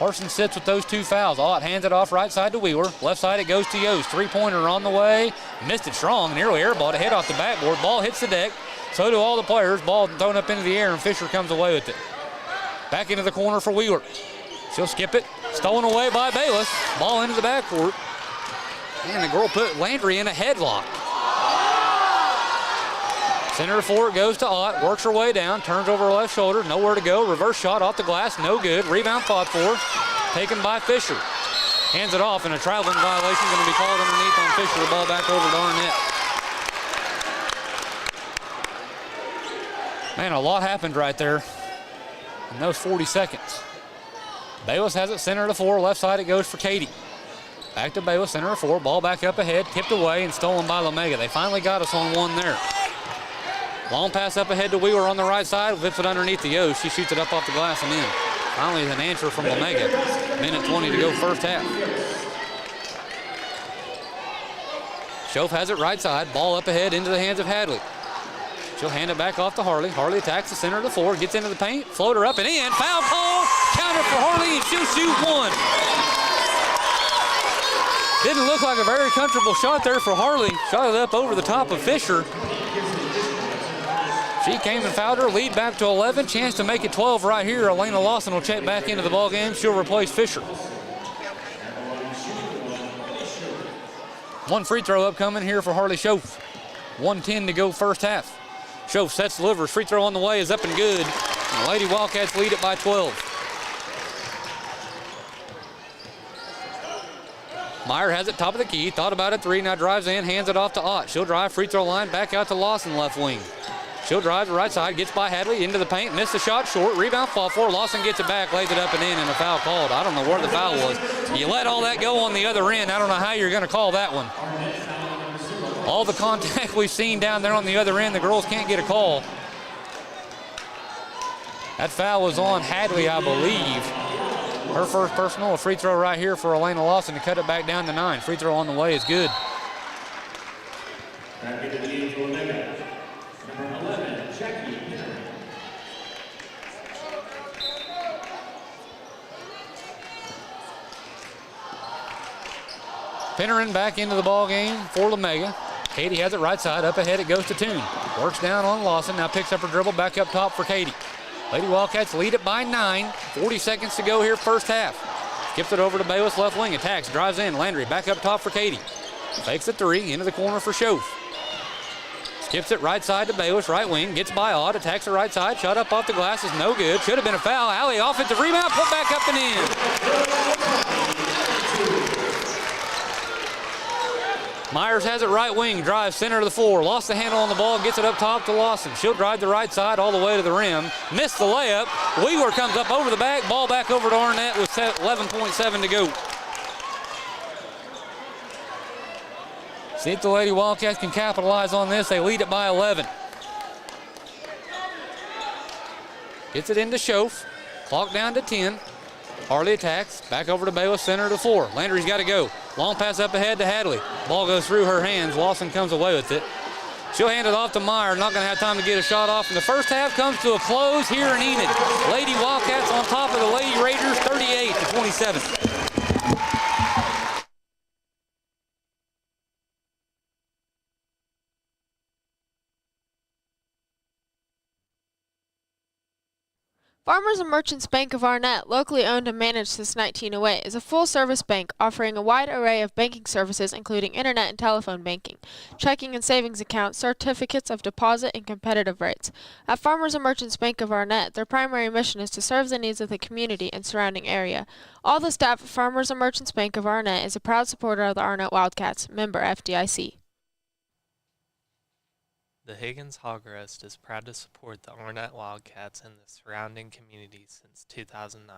Larson sits with those 2 fouls. Ott hands it off right side to Wheeler. Left side it goes to Yost. 3-pointer on the way. Missed it strong. Nearly airballed to head off the backboard. Ball hits the deck. So do all the players. Ball thrown up into the air and Fisher comes away with it. Back into the corner for Wheeler. She'll skip it. Stolen away by Bayless. Ball into the backcourt. And the girl put Landry in a headlock. Center for it goes to Ott. Works her way down. Turns over her left shoulder. Nowhere to go. Reverse shot off the glass. No good. Rebound fought for. Taken by Fisher. Hands it off, and a traveling violation going to be called underneath on Fisher. The ball back over to Arnett. Man, a lot happened right there in those 40 seconds. Bayless has it center to 4. Left side it goes for Katie. Back to Bayless, center to 4. Ball back up ahead. Tipped away and stolen by Lomega. They finally got us on one there. Long pass up ahead to Wheeler on the right side. Whips it underneath the O. She shoots it up off the glass and in. Finally an answer from Lomega. Minute 20 to go first half. Schoaf has it right side. Ball up ahead into the hands of Hadley. She'll hand it back off to Harley. Harley attacks the center of the floor. Gets into the paint. Floater up and in. Foul call. Counter for Harley, and she'll shoot one. Didn't look like a very comfortable shot there for Harley. Shot it up over the top of Fisher. She came and fouled her. Lead back to 11. Chance to make it 12 right here. Elena Lawson will check back into the ball game. She'll replace Fisher. One free throw upcoming here for Harley Schoaf. 1:10 to go first half. Schoaf sets, delivers. Free throw on the way is up and good. And the Lady Wildcats lead it by 12. Meyer has it top of the key. Thought about it 3. Now drives in. Hands it off to Ott. She'll drive. Free throw line. Back out to Lawson left wing. She'll drive to the right side. Gets by Hadley into the paint. Missed the shot short. Rebound fall for. Lawson gets it back. Lays it up and in. And a foul called. I don't know where the foul was. You let all that go on the other end. I don't know how you're going to call that one. All the contact we've seen down there on the other end, the girls can't get a call. That foul was on Hadley, I believe. Her first personal. A free throw right here for Elena Lawson to cut it back down to 9. Free throw on the way is good. Back into the game for Lomega. Number 11, Jackie Pinner. Pinnerin back into the ball game for Lomega. Katie has it right side. Up ahead it goes to Toon. Works down on Lawson. Now picks up her dribble. Back up top for Katie. Lady Wildcats lead it by 9. 40 seconds to go here first half. Skips it over to Bayless left wing. Attacks. Drives in. Landry back up top for Katie. Fakes the 3. Into the corner for Schoaf. Skips it right side to Bayless. Right wing. Gets by Odd. Attacks the right side. Shot up off the glass is no good. Should have been a foul. Alley offensive rebound. Put back up and in. Myers has it right wing, drives center to the floor, lost the handle on the ball, gets it up top to Lawson. She'll drive the right side all the way to the rim, missed the layup. Wheeler comes up over the back, ball back over to Arnett with 11.7 to go. See if the Lady Wildcats can capitalize on this. They lead it by 11. Gets it into Schoaf, clock down to 10. Harley attacks, back over to Bayless, center to the floor. Landry's got to go. Long pass up ahead to Hadley. Ball goes through her hands. Lawson comes away with it. She'll hand it off to Meyer. Not going to have time to get a shot off. And the first half comes to a close here in Enid. Lady Wildcats on top of the Lady Raiders, 38-27. Farmers and Merchants Bank of Arnett, locally owned and managed since 1908, is a full-service bank offering a wide array of banking services including internet and telephone banking, checking and savings accounts, certificates of deposit, and competitive rates. At Farmers and Merchants Bank of Arnett, their primary mission is to serve the needs of the community and surrounding area. All the staff at Farmers and Merchants Bank of Arnett is a proud supporter of the Arnett Wildcats, member FDIC. The Higgins Hog Roast is proud to support the Arnett Wildcats and the surrounding communities since 2009.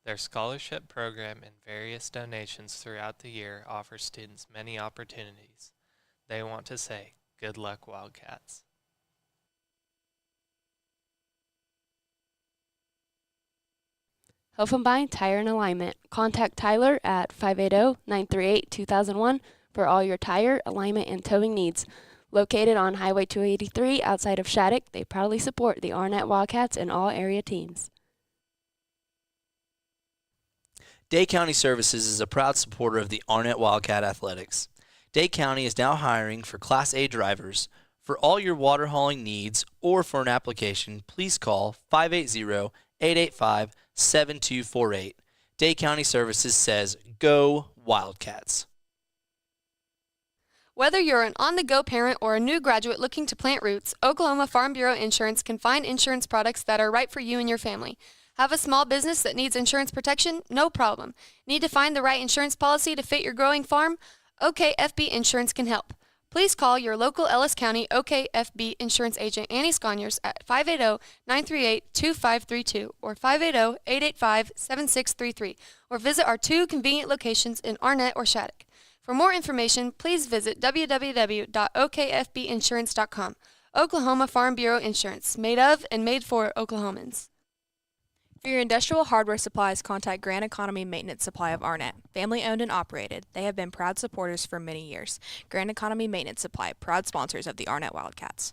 Their scholarship program and various donations throughout the year offer students many opportunities. They want to say, good luck, Wildcats. Helfenbein Tire and Alignment. Contact Tyler at 580-938-2001 for all your tire, alignment, and towing needs. Located on Highway 283 outside of Shattuck, they proudly support the Arnett Wildcats and all area teams. Day County Services is a proud supporter of the Arnett Wildcat Athletics. Day County is now hiring for Class A drivers. For all your water hauling needs or for an application, please call 580-885-7248. Dade County Services says, go Wildcats. Whether you're an on-the-go parent or a new graduate looking to plant roots, Oklahoma Farm Bureau Insurance can find insurance products that are right for you and your family. Have a small business that needs insurance protection? No problem. Need to find the right insurance policy to fit your growing farm? OKFB Insurance can help. Please call your local Ellis County OKFB insurance agent Annie Sconyers at 580-938-2532 or 580-885-7633 or visit our 2 convenient locations in Arnett or Shattuck. For more information, please visit www.okfbinsurance.com. Oklahoma Farm Bureau Insurance, made of and made for Oklahomans. For your industrial hardware supplies, contact Grand Economy Maintenance Supply of Arnett. Family owned and operated, they have been proud supporters for many years. Grand Economy Maintenance Supply, proud sponsors of the Arnett Wildcats.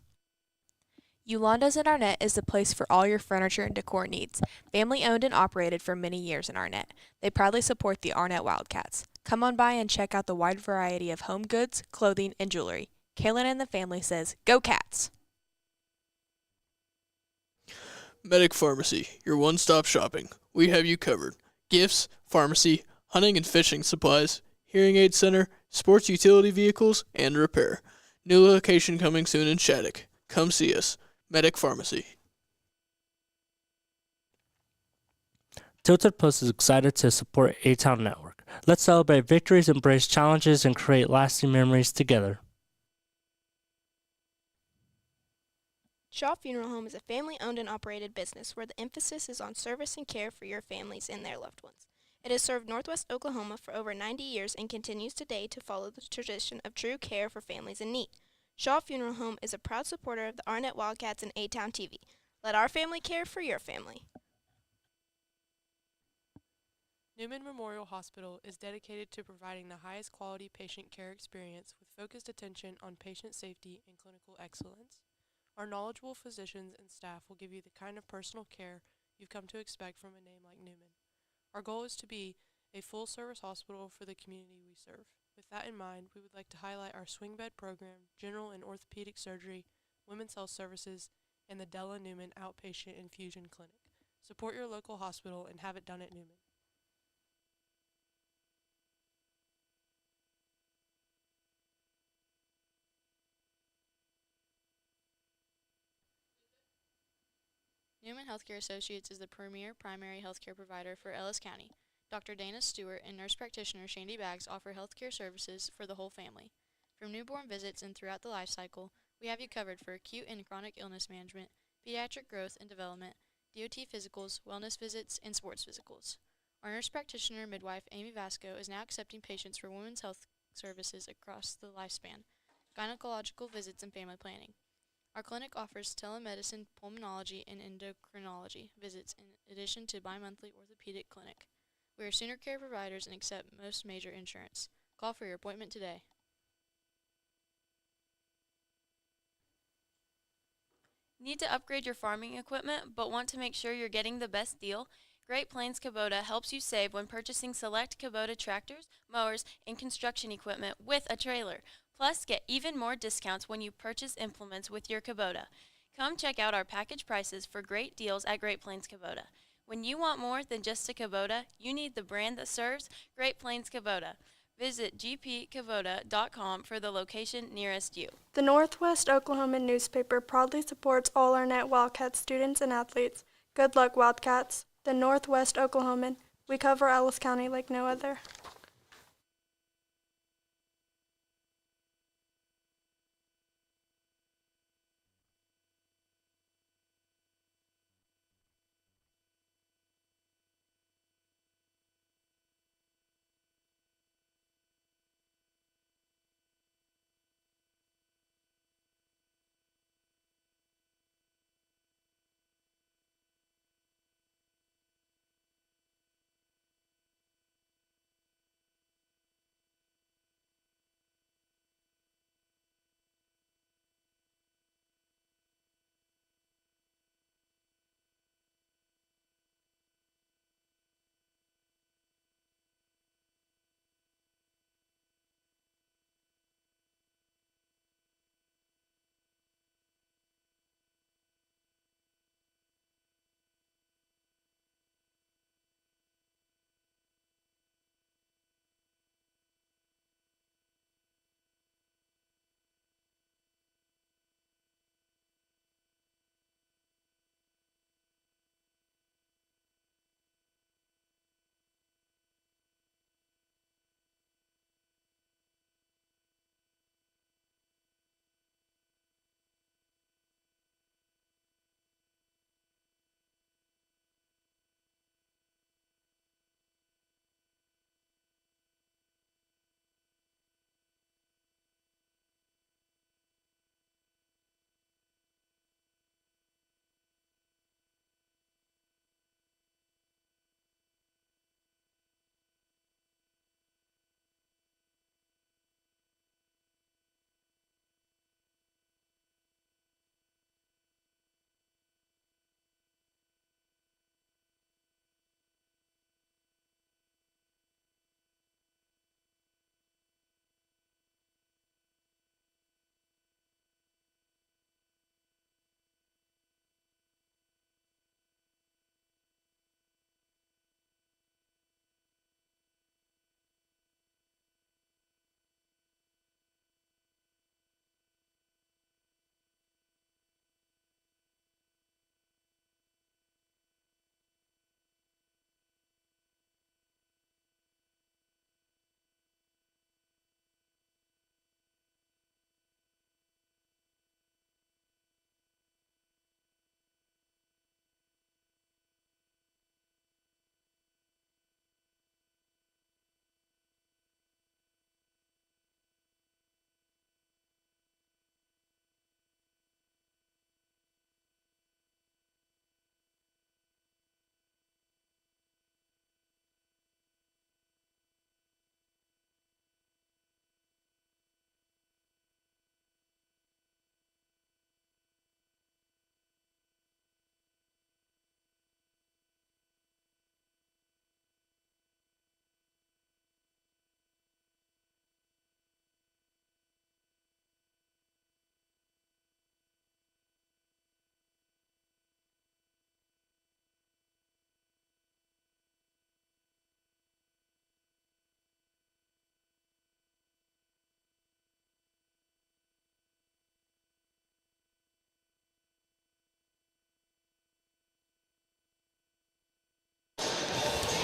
Yolanda's in Arnett is the place for all your furniture and decor needs. Family owned and operated for many years in Arnett. They proudly support the Arnett Wildcats. Come on by and check out the wide variety of home goods, clothing, and jewelry. Kaylin and the family says, go Cats! Medic Pharmacy, your one-stop shopping. We have you covered. Gifts, pharmacy, hunting and fishing supplies, hearing aid center, sports utility vehicles, and repair. New location coming soon in Shattuck. Come see us. Medic Pharmacy. Tilted Post is excited to support A-Town Network. Let's celebrate victories, embrace challenges, and create lasting memories together. Shaw Funeral Home is a family-owned and operated business where the emphasis is on service and care for your families and their loved ones. It has served Northwest Oklahoma for over 90 years and continues today to follow the tradition of true care for families in need. Shaw Funeral Home is a proud supporter of the Arnett Wildcats and A-Town TV. Let our family care for your family. Newman Memorial Hospital is dedicated to providing the highest quality patient care experience with focused attention on patient safety and clinical excellence. Our knowledgeable physicians and staff will give you the kind of personal care you've come to expect from a name like Newman. Our goal is to be a full-service hospital for the community we serve. With that in mind, we would like to highlight our swing bed program, general and orthopedic surgery, women's health services, and the Della Newman Outpatient Infusion Clinic. Support your local hospital and have it done at Newman. Newman Healthcare Associates is the premier primary healthcare provider for Ellis County. Dr. Dana Stewart and nurse practitioner Shandy Baggs offer healthcare services for the whole family. From newborn visits and throughout the life cycle, we have you covered for acute and chronic illness management, pediatric growth and development, DOT physicals, wellness visits, and sports physicals. Our nurse practitioner midwife Amy Vasco is now accepting patients for women's health services across the lifespan, gynecological visits, and family planning. Our clinic offers telemedicine, pulmonology, and endocrinology visits in addition to bi-monthly orthopedic clinic. We are senior care providers and accept most major insurance. Call for your appointment today. Need to upgrade your farming equipment but want to make sure you're getting the best deal? Great Plains Kubota helps you save when purchasing select Kubota tractors, mowers, and construction equipment with a trailer. Plus, get even more discounts when you purchase implements with your Kubota. Come check out our package prices for great deals at Great Plains Kubota. When you want more than just a Kubota, you need the brand that serves, Great Plains Kubota. Visit gpkubota.com for the location nearest you. The Northwest Oklahoman newspaper proudly supports all Arnett Wildcat students and athletes. Good luck, Wildcats. The Northwest Oklahoman. We cover Ellis County like no other.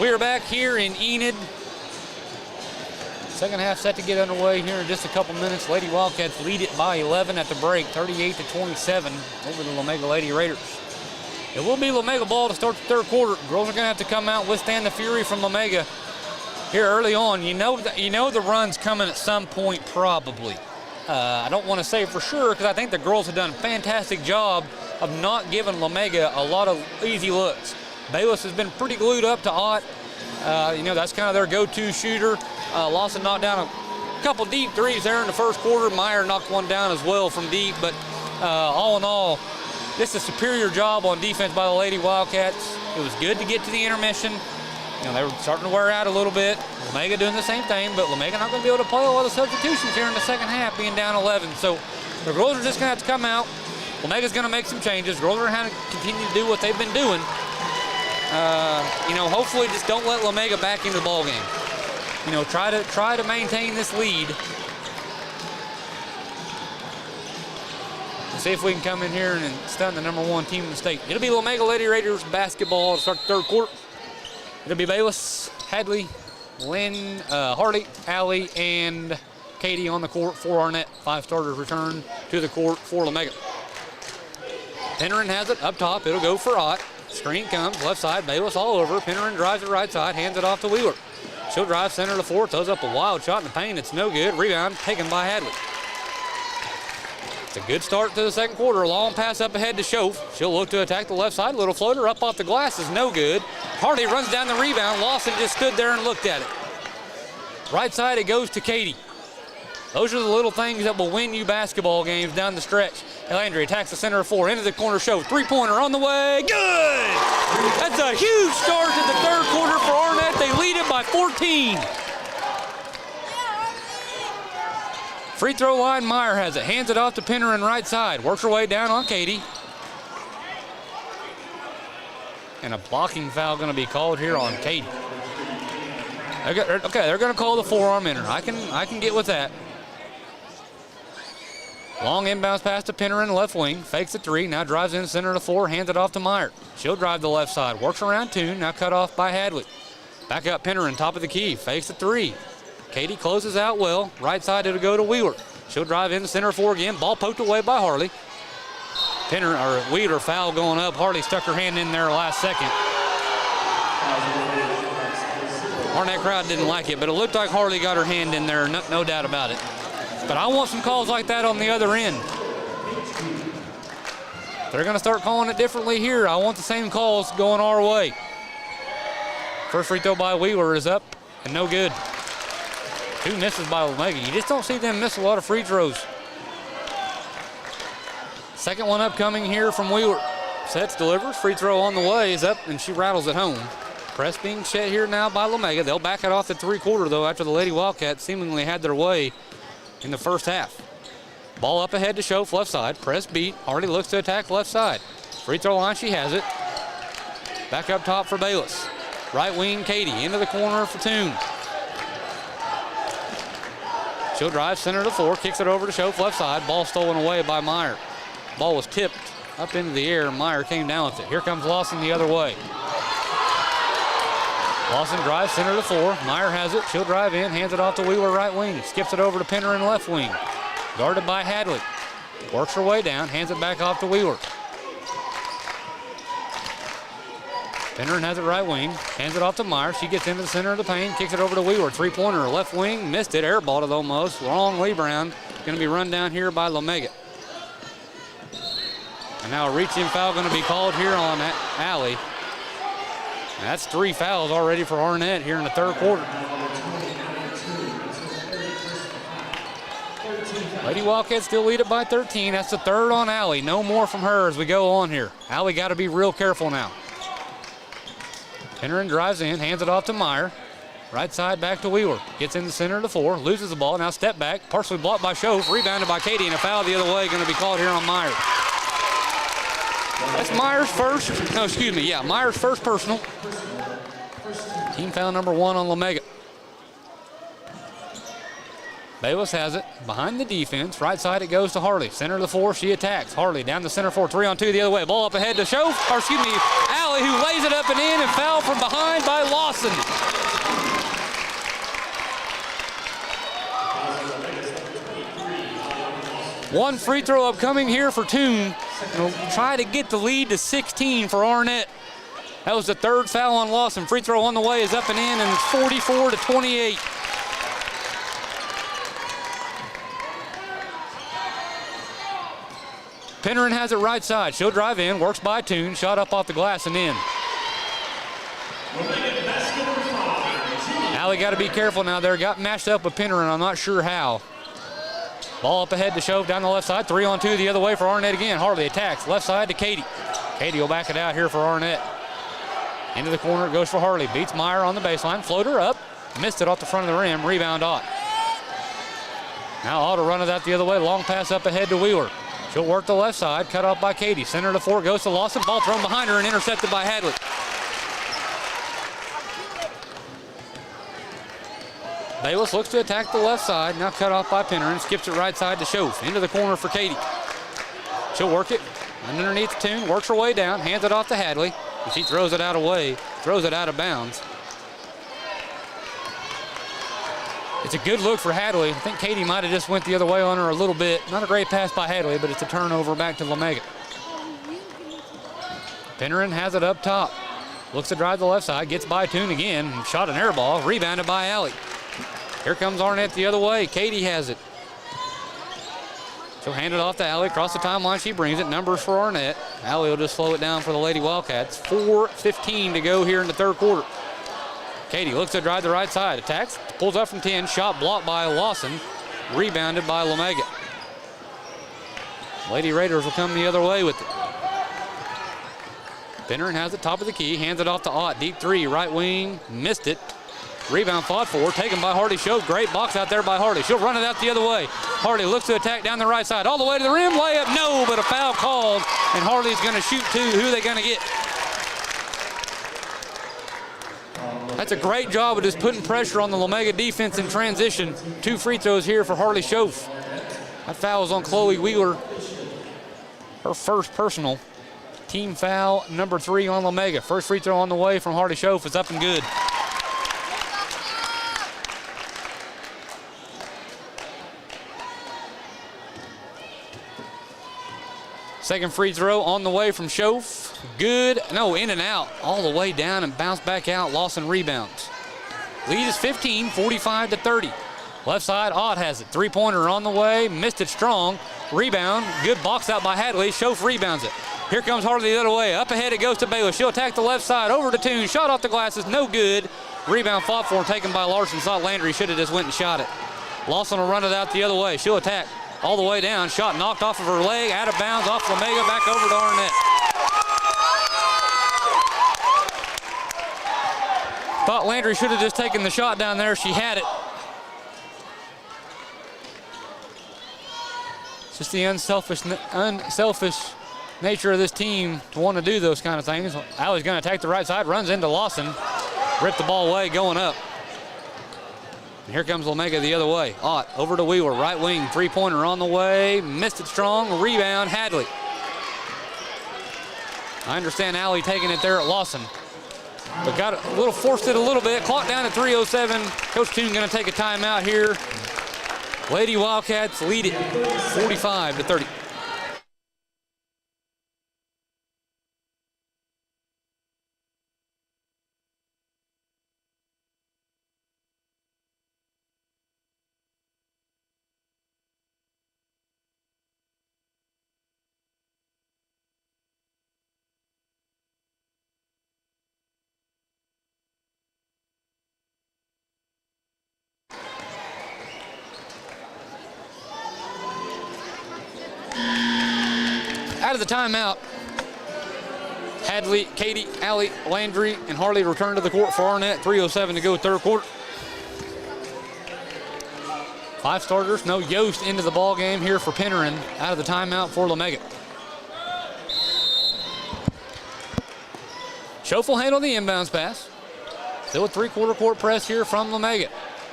We are back here in Enid. Second half set to get underway here in just a couple minutes. Lady Wildcats lead it by 11 at the break, 38-27 over the Lomega Lady Raiders. It will be Lomega ball to start the third quarter. Girls are going to have to come out and withstand the fury from Lomega here early on. You know the run's coming at some point probably. I don't want to say for sure because I think the girls have done a fantastic job of not giving Lomega a lot of easy looks. Bayless has been pretty glued up to Ott. That's kind of their go-to shooter. Lawson knocked down a couple deep threes there in the first quarter. Meyer knocked one down as well from deep, but all in all, this is a superior job on defense by the Lady Wildcats. It was good to get to the intermission. They were starting to wear out a little bit. Lomega doing the same thing, but Lomega not going to be able to play a lot of substitutions here in the second half, being down 11. So the girls are just going to have to come out. Lomega's going to make some changes. Girls are going to have to continue to do what they've been doing. Hopefully just don't let Lomega back into the ball game. Try to maintain this lead. See if we can come in here and stun the number one team in the state. It'll be Lomega Lady Raiders basketball to start the third quarter. It'll be Bayless, Hadley, Lynn, Harley, Allie, and Katie on the court for Arnett. 5 starters return to the court for Lomega. Pennerin has it up top. It'll go for Ott. Screen comes, left side, Bayless all over. Pennerin drives it right side, hands it off to Wheeler. She'll drive center to the floor, throws up a wild shot in the paint. It's no good. Rebound taken by Hadley. It's a good start to the second quarter. Long pass up ahead to Schoaf. She'll look to attack the left side. Little floater up off the glass is no good. Hardy runs down the rebound. Lawson just stood there and looked at it. Right side, it goes to Katie. Those are the little things that will win you basketball games down the stretch. Landry attacks the center of 4, into the corner, Schoaf. Three-pointer on the way, good! That's a huge start to the third quarter for Arnett. They lead it by 14. Free throw line, Meyer has it. Hands it off to Pennerin right side. Works her way down on Katie. And a blocking foul going to be called here on Katie. Okay, they're going to call the forearm in her. I can get with that. Long inbounds pass to Pennerin, left wing. Fakes the 3, now drives in center to 4, hands it off to Meyer. She'll drive the left side, works around 2, now cut off by Hadley. Back up Pennerin, top of the key, fakes the 3. Katie closes out well. Right side, it'll go to Wheeler. She'll drive in center 4 again. Ball poked away by Harley. Wheeler foul going up. Harley stuck her hand in there last second. Arnett crowd didn't like it, but it looked like Harley got her hand in there, no doubt about it. But I want some calls like that on the other end. They're going to start calling it differently here. I want the same calls going our way. First free throw by Wheeler is up and no good. 2 misses by Lomega. You just don't see them miss a lot of free throws. Second one upcoming here from Wheeler. Sets, delivers, free throw on the way is up, and she rattles it home. Press being set here now by Lomega. They'll back it off at 3-quarter, though, after the Lady Wildcats seemingly had their way in the first half. Ball up ahead to Schoaf, left side. Press beat. Hardy looks to attack left side. Free throw line, she has it. Back up top for Bayless. Right wing, Katie. Into the corner for Toon. She'll drive center to 4, kicks it over to Schoaf, left side. Ball stolen away by Meyer. Ball was tipped up into the air. Meyer came down with it. Here comes Lawson the other way. Lawson drives center to 4. Meyer has it. She'll drive in, hands it off to Wheeler right wing. Skips it over to Pennerin left wing. Guarded by Hadley. Works her way down, hands it back off to Wheeler. Pennerin has it right wing, hands it off to Meyer. She gets into the center of the paint, kicks it over to Wheeler. 3-pointer, left wing, missed it, airballed it almost. Long rebound, going to be run down here by Lomega. And now a reach-in foul going to be called here on that Alley. And that's 3 fouls already for Arnett here in the third quarter. Lady Wildcats still lead it by 13. That's the 3rd on Alley. No more from her as we go on here. Alley got to be real careful now. Pennerin drives in, hands it off to Meyer. Right side back to Wheeler. Gets in the center of the 4, loses the ball. Now step back, partially blocked by Schoaf, rebounded by Katie, and a foul the other way going to be called here on Meyer. That's Meyer's first, Meyer's first personal. Team foul number 1 on Lomega. Bayless has it behind the defense. Right side it goes to Harley. Center of the floor, she attacks. Harley down the center floor, 3-on-2 the other way. Ball up ahead to Alley, who lays it up and in, and foul from behind by Lawson. One free throw upcoming here for Toon. They'll try to get the lead to 16 for Arnett. That was the third foul on Lawson. Free throw on the way is up and in, and it's 44-28. Pennerin has it right side. She'll drive in, works by Toon, shot up off the glass and in. Alley got to be careful now there. Got matched up with Pennerin. I'm not sure how. Ball up ahead to Shove down the left side. 3-on-2 the other way for Arnett again. Harley attacks. Left side to Katie. Katie will back it out here for Arnett. Into the corner it goes for Harley. Beats Meyer on the baseline. Floater up. Missed it off the front of the rim. Rebound Ott. Now Ott will run it out the other way. Long pass up ahead to Wheeler. She'll work the left side. Cut off by Katie. Center of the floor goes to Lawson. Ball thrown behind her and intercepted by Hadley. Bayless looks to attack the left side. Now cut off by Pennerin. Skips it right side to Schoaf. Into the corner for Katie. She'll work it. Underneath the Toon. Works her way down. Hands it off to Hadley. She throws it out of bounds. It's a good look for Hadley. I think Katie might have just went the other way on her a little bit. Not a great pass by Hadley, but it's a turnover back to Lomega. Pennerin has it up top. Looks to drive the left side. Gets by Toon again. Shot an air ball. Rebounded by Alley. Here comes Arnett the other way. Katie has it. She'll hand it off to Alley. Across the timeline she brings it. Numbers for Arnett. Alley will just slow it down for the Lady Wildcats. 4:15 to go here in the third quarter. Katie looks to drive the right side. Attacks. Pulls up from 10. Shot blocked by Lawson. Rebounded by Lomega. Lady Raiders will come the other way with it. Pennerin has it top of the key. Hands it off to Ott. Deep three. Right wing. Missed it. Rebound fought for. Taken by Hardy. Shove. Great box out there by Hardy. She'll run it out the other way. Hardy looks to attack down the right side. All the way to the rim. Layup. No, but a foul called. And Hardy's going to shoot two. Who are they going to get? That's a great job of just putting pressure on the Lomega defense in transition. 2 free throws here for Harley Schoaf. That foul is on Chloe Wheeler. Her first personal. Team foul number 3 on Lomega. First free throw on the way from Harley Schoaf is up and good. Second free throw on the way from Schoaf. Good. No, in and out. All the way down and bounce back out. Lawson rebounds. Lead is 15, 45-30. Left side, Ott has it. Three-pointer on the way. Missed it strong. Rebound. Good box out by Hadley. Schoaf rebounds it. Here comes Harley the other way. Up ahead it goes to Bayless. She'll attack the left side. Over to Toon. Shot off the glasses. No good. Rebound fought for and taken by Larson. Thought Landry should have just went and shot it. Lawson will run it out the other way. She'll attack. All the way down, shot knocked off of her leg, out of bounds, off Lomega, back over to Arnett. Thought Landry should have just taken the shot down there. She had it. It's just the unselfish nature of this team to want to do those kind of things. Alley's going to attack the right side, runs into Lawson, ripped the ball away, going up. And here comes Lomega the other way. Ott over to Wheeler, right wing, three-pointer on the way, missed it strong, rebound, Hadley. I understand Alley taking it there at Lawson, but got a little, forced it a little bit. Clock down at 3:07. Coach Toon going to take a timeout here. Lady Wildcats lead it 45-30. Out of the timeout, Hadley, Katie, Alley, Landry, and Harley return to the court for Arnett. 3:07 to go, third quarter. 5 starters, no Yost into the ball game here for Pennerin. Out of the timeout for Lomega. Schoaf will handle the inbounds pass. Still a 3-quarter court press here from Lomega.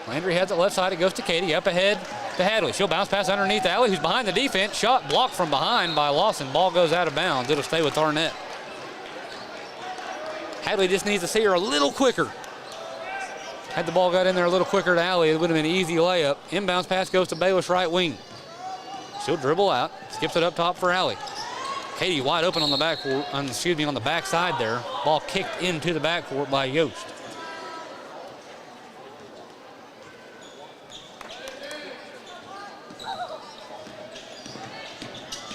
Landry has it left side, it goes to Katie. Up ahead to Hadley. She'll bounce pass underneath Alley, who's behind the defense. Shot blocked from behind by Lawson. Ball goes out of bounds. It'll stay with Arnett. Hadley just needs to see her a little quicker. Had the ball got in there a little quicker to Alley, it would have been an easy layup. Inbounds pass goes to Bayless right wing. She'll dribble out, skips it up top for Alley. Katie wide open on the on the backside there. Ball kicked into the backcourt by Yost.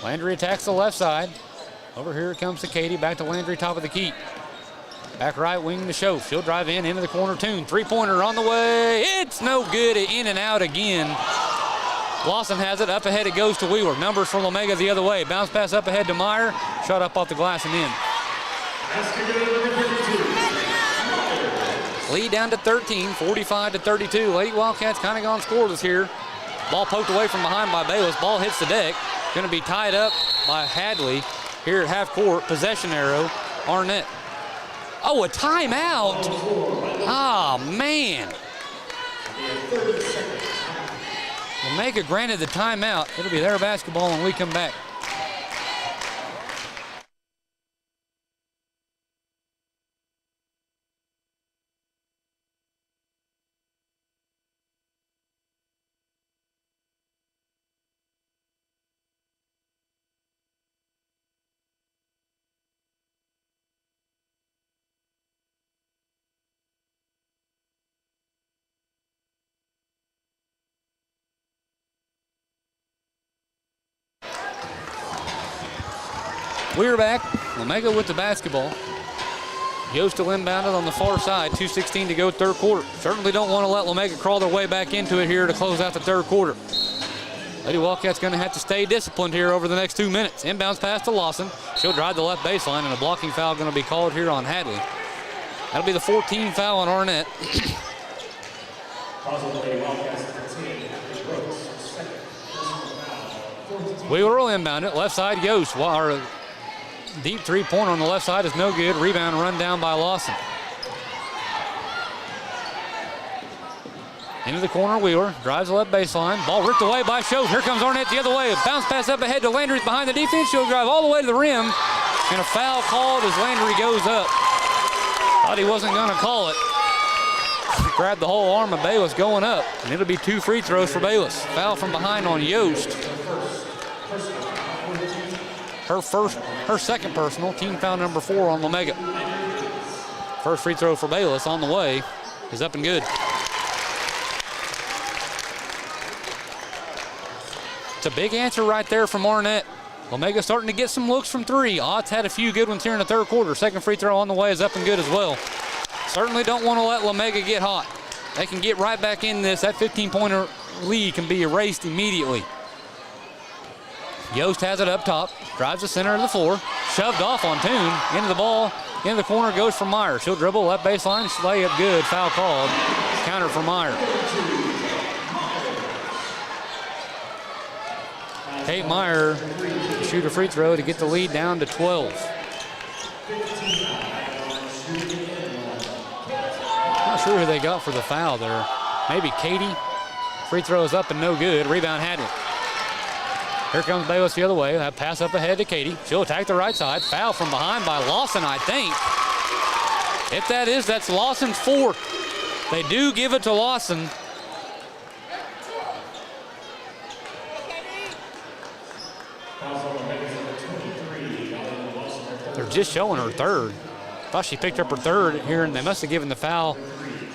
Landry attacks the left side. Over here it comes to Katie. Back to Landry, top of the key. Back right wing to Show. She'll drive into the corner. Toon. Three-pointer on the way. It's no good. In and out again. Lawson has it. Up ahead it goes to Wheeler. Numbers for Lomega the other way. Bounce pass up ahead to Meyer. Shot up off the glass and in. Lead down to 13, 45-32. Lady Wildcats kind of gone scoreless here. Ball poked away from behind by Bayless. Ball hits the deck. Going to be tied up by Hadley here at half court. Possession arrow, Arnett. Oh, a timeout. Ah, man. Lomega granted the timeout. It'll be their basketball when we come back. We're back. Lomega with the basketball. Yost will inbound it on the far side. 2:16 to go third quarter. Certainly don't want to let Lomega crawl their way back into it here to close out the third quarter. Lady Wildcats going to have to stay disciplined here over the next 2 minutes. Inbounds pass to Lawson. She'll drive the left baseline, and a blocking foul going to be called here on Hadley. That'll be the 14th foul on Arnett. Wheeler will inbound it. Left side, Yost. Our deep three-pointer on the left side is no good. Rebound run down by Lawson. Into the corner, Wheeler drives the left baseline. Ball ripped away by Show. Here comes Arnett the other way. Bounce pass up ahead to Landry's behind the defense. She'll drive all the way to the rim. And a foul called as Landry goes up. Thought he wasn't going to call it. Grabbed the whole arm of Bayless going up. And it'll be 2 free throws for Bayless. Foul from behind on Yost. Her second personal, team foul number 4 on Lomega. First free throw for Bayless on the way is up and good. It's a big answer right there from Arnett. Lomega starting to get some looks from 3. Ott's had a few good ones here in the third quarter. Second free throw on the way is up and good as well. Certainly don't want to let Lomega get hot. They can get right back in this. That 15-pointer lead can be erased immediately. Yost has it up top, drives the center of the floor, shoved off on Toon, into the ball, into the corner goes for Meyer. She'll dribble, left baseline, layup good, foul called, counter for Meyer. Kate Meyer shoot a free throw to get the lead down to 12. Not sure who they got for the foul there. Maybe Katie. Free throw is up and no good, rebound Hadley. Here comes Bayless the other way. That pass up ahead to Katie. She'll attack the right side. Foul from behind by Lawson, I think. If that is, that's Lawson's 4th. They do give it to Lawson. They're just showing her 3rd. Thought she picked up her 3rd here, and they must have given the foul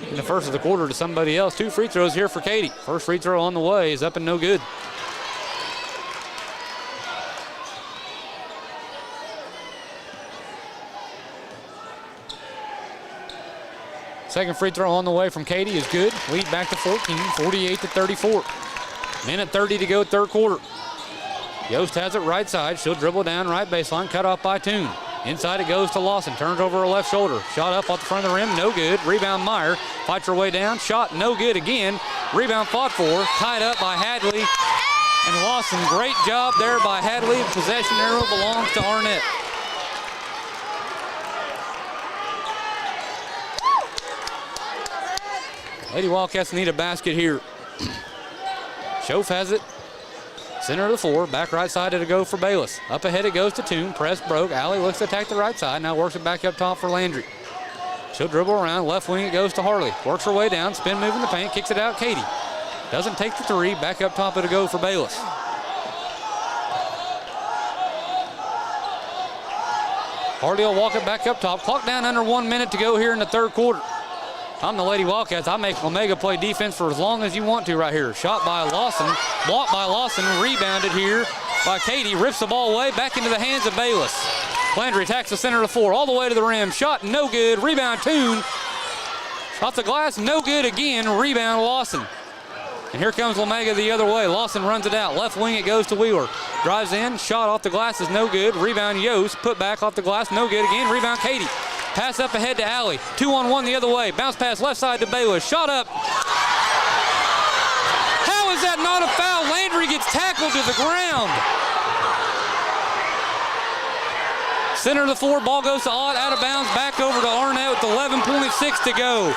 in the first of the quarter to somebody else. 2 free throws here for Katie. First free throw on the way is up and no good. Second free throw on the way from Katie is good. Lead back to 14, 48-34. Minute 30 to go, third quarter. Yost has it right side. She'll dribble down right baseline, cut off by Toon. Inside it goes to Lawson, turns over her left shoulder. Shot up off the front of the rim, no good. Rebound Meyer, fights her way down. Shot no good again. Rebound fought for, tied up by Hadley and Lawson. Great job there by Hadley. Possession arrow belongs to Arnett. Lady Wildcats need a basket here. Schoaf has it. Center of the floor. Back right side it'll go for Bayless. Up ahead it goes to Toon. Press broke. Alley looks to attack the right side. Now works it back up top for Landry. She'll dribble around. Left wing it goes to Harley. Works her way down. Spin move in the paint. Kicks it out. Katie. Doesn't take the three. Back up top it'll go for Bayless. Harley will walk it back up top. Clock down under 1 minute to go here in the third quarter. I'm the Lady Wildcats. I make Lomega play defense for as long as you want to right here. Shot by Lawson. Blocked by Lawson. Rebounded here by Katie. Rips the ball away. Back into the hands of Bayless. Landry attacks the center of the floor. All the way to the rim. Shot no good. Rebound Toon. Off the glass. No good again. Rebound Lawson. And here comes Lomega the other way. Lawson runs it out. Left wing it goes to Wheeler. Drives in. Shot off the glass is no good. Rebound Yost. Put back off the glass. No good again. Rebound Katie. Pass up ahead to Alley. 2-on-1 the other way. Bounce pass left side to Bayless. Shot up. How is that not a foul? Landry gets tackled to the ground. Center of the floor. Ball goes to Ott. Out of bounds. Back over to Arnett with 11.6 to go.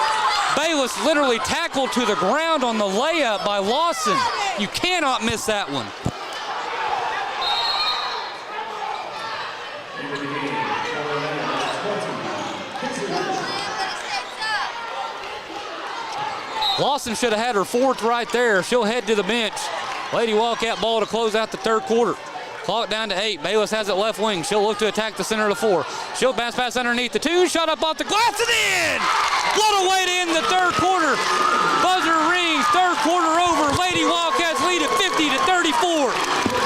Bayless literally tackled to the ground on the layup by Lawson. You cannot miss that one. Lawson should have had her fourth right there. She'll head to the bench. Lady Wildcat ball to close out the third quarter. Clock down to 8. Bayless has it left wing. She'll look to attack the center of the floor. She'll bounce pass underneath the 2. Shot up off the glass and in! What a way to end the third quarter. Buzzer rings. Third quarter over. Lady Wildcats lead at 50-34.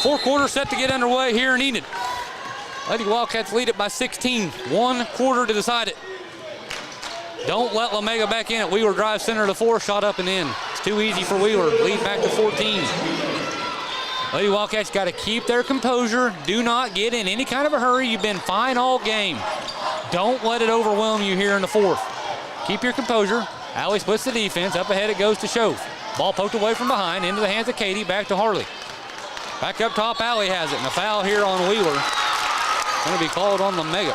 Fourth quarter set to get underway here in Enid. Lady Wildcats lead it by 16. 1 quarter to decide it. Don't let Lomega back in it. Wheeler drives center of the floor, shot up and in. It's too easy for Wheeler. Lead back to 14. Lady Wildcats got to keep their composure. Do not get in any kind of a hurry. You've been fine all game. Don't let it overwhelm you here in the fourth. Keep your composure. Alley splits the defense. Up ahead it goes to Schoaf. Ball poked away from behind. Into the hands of Katie. Back to Harley. Back up top, Alley has it. And a foul here on Wheeler. Going to be called on Lomega.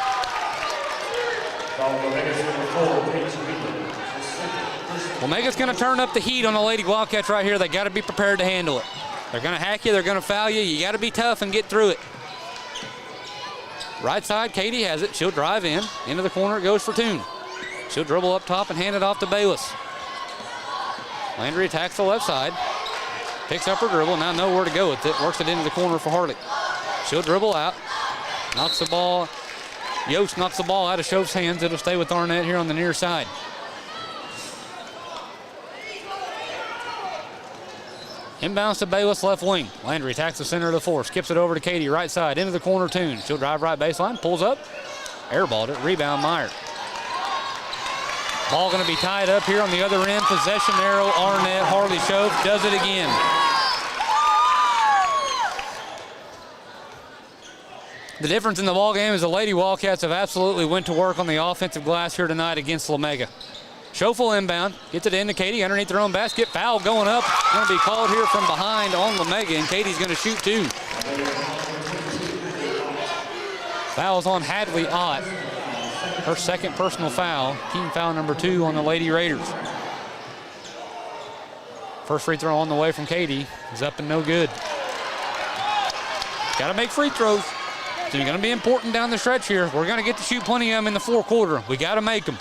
Lomega's going to turn up the heat on the Lady Wildcats right here. They got to be prepared to handle it. They're going to hack you. They're going to foul you. You got to be tough and get through it. Right side, Katie has it. She'll drive in. Into the corner it goes for Toon. She'll dribble up top and hand it off to Bayless. Landry attacks the left side. Picks up her dribble, now nowhere to go with it. Works it into the corner for Harley. She'll dribble out. Knocks the ball. Yost knocks the ball out of Schoaf's hands. It'll stay with Arnett here on the near side. Inbounds to Bayless left wing. Landry attacks the center of the floor. Skips it over to Katie right side. Into the corner Toon. She'll drive right baseline. Pulls up. Airballed it. Rebound Meyer. Ball going to be tied up here on the other end. Possession arrow, Arnett. Harley Schoaf does it again. The difference in the ball game is the Lady Wildcats have absolutely went to work on the offensive glass here tonight against Lomega. Schoaf will inbound. Gets it into Katie underneath their own basket. Foul going up. Going to be called here from behind on Lomega, and Katie's going to shoot 2. Foul's on Hadley Ott. Her second personal foul, team foul number 2 on the Lady Raiders. First free throw on the way from Katie is up and no good. Got to make free throws. It's going to be important down the stretch here. We're going to get to shoot plenty of them in the fourth quarter. We got to make them.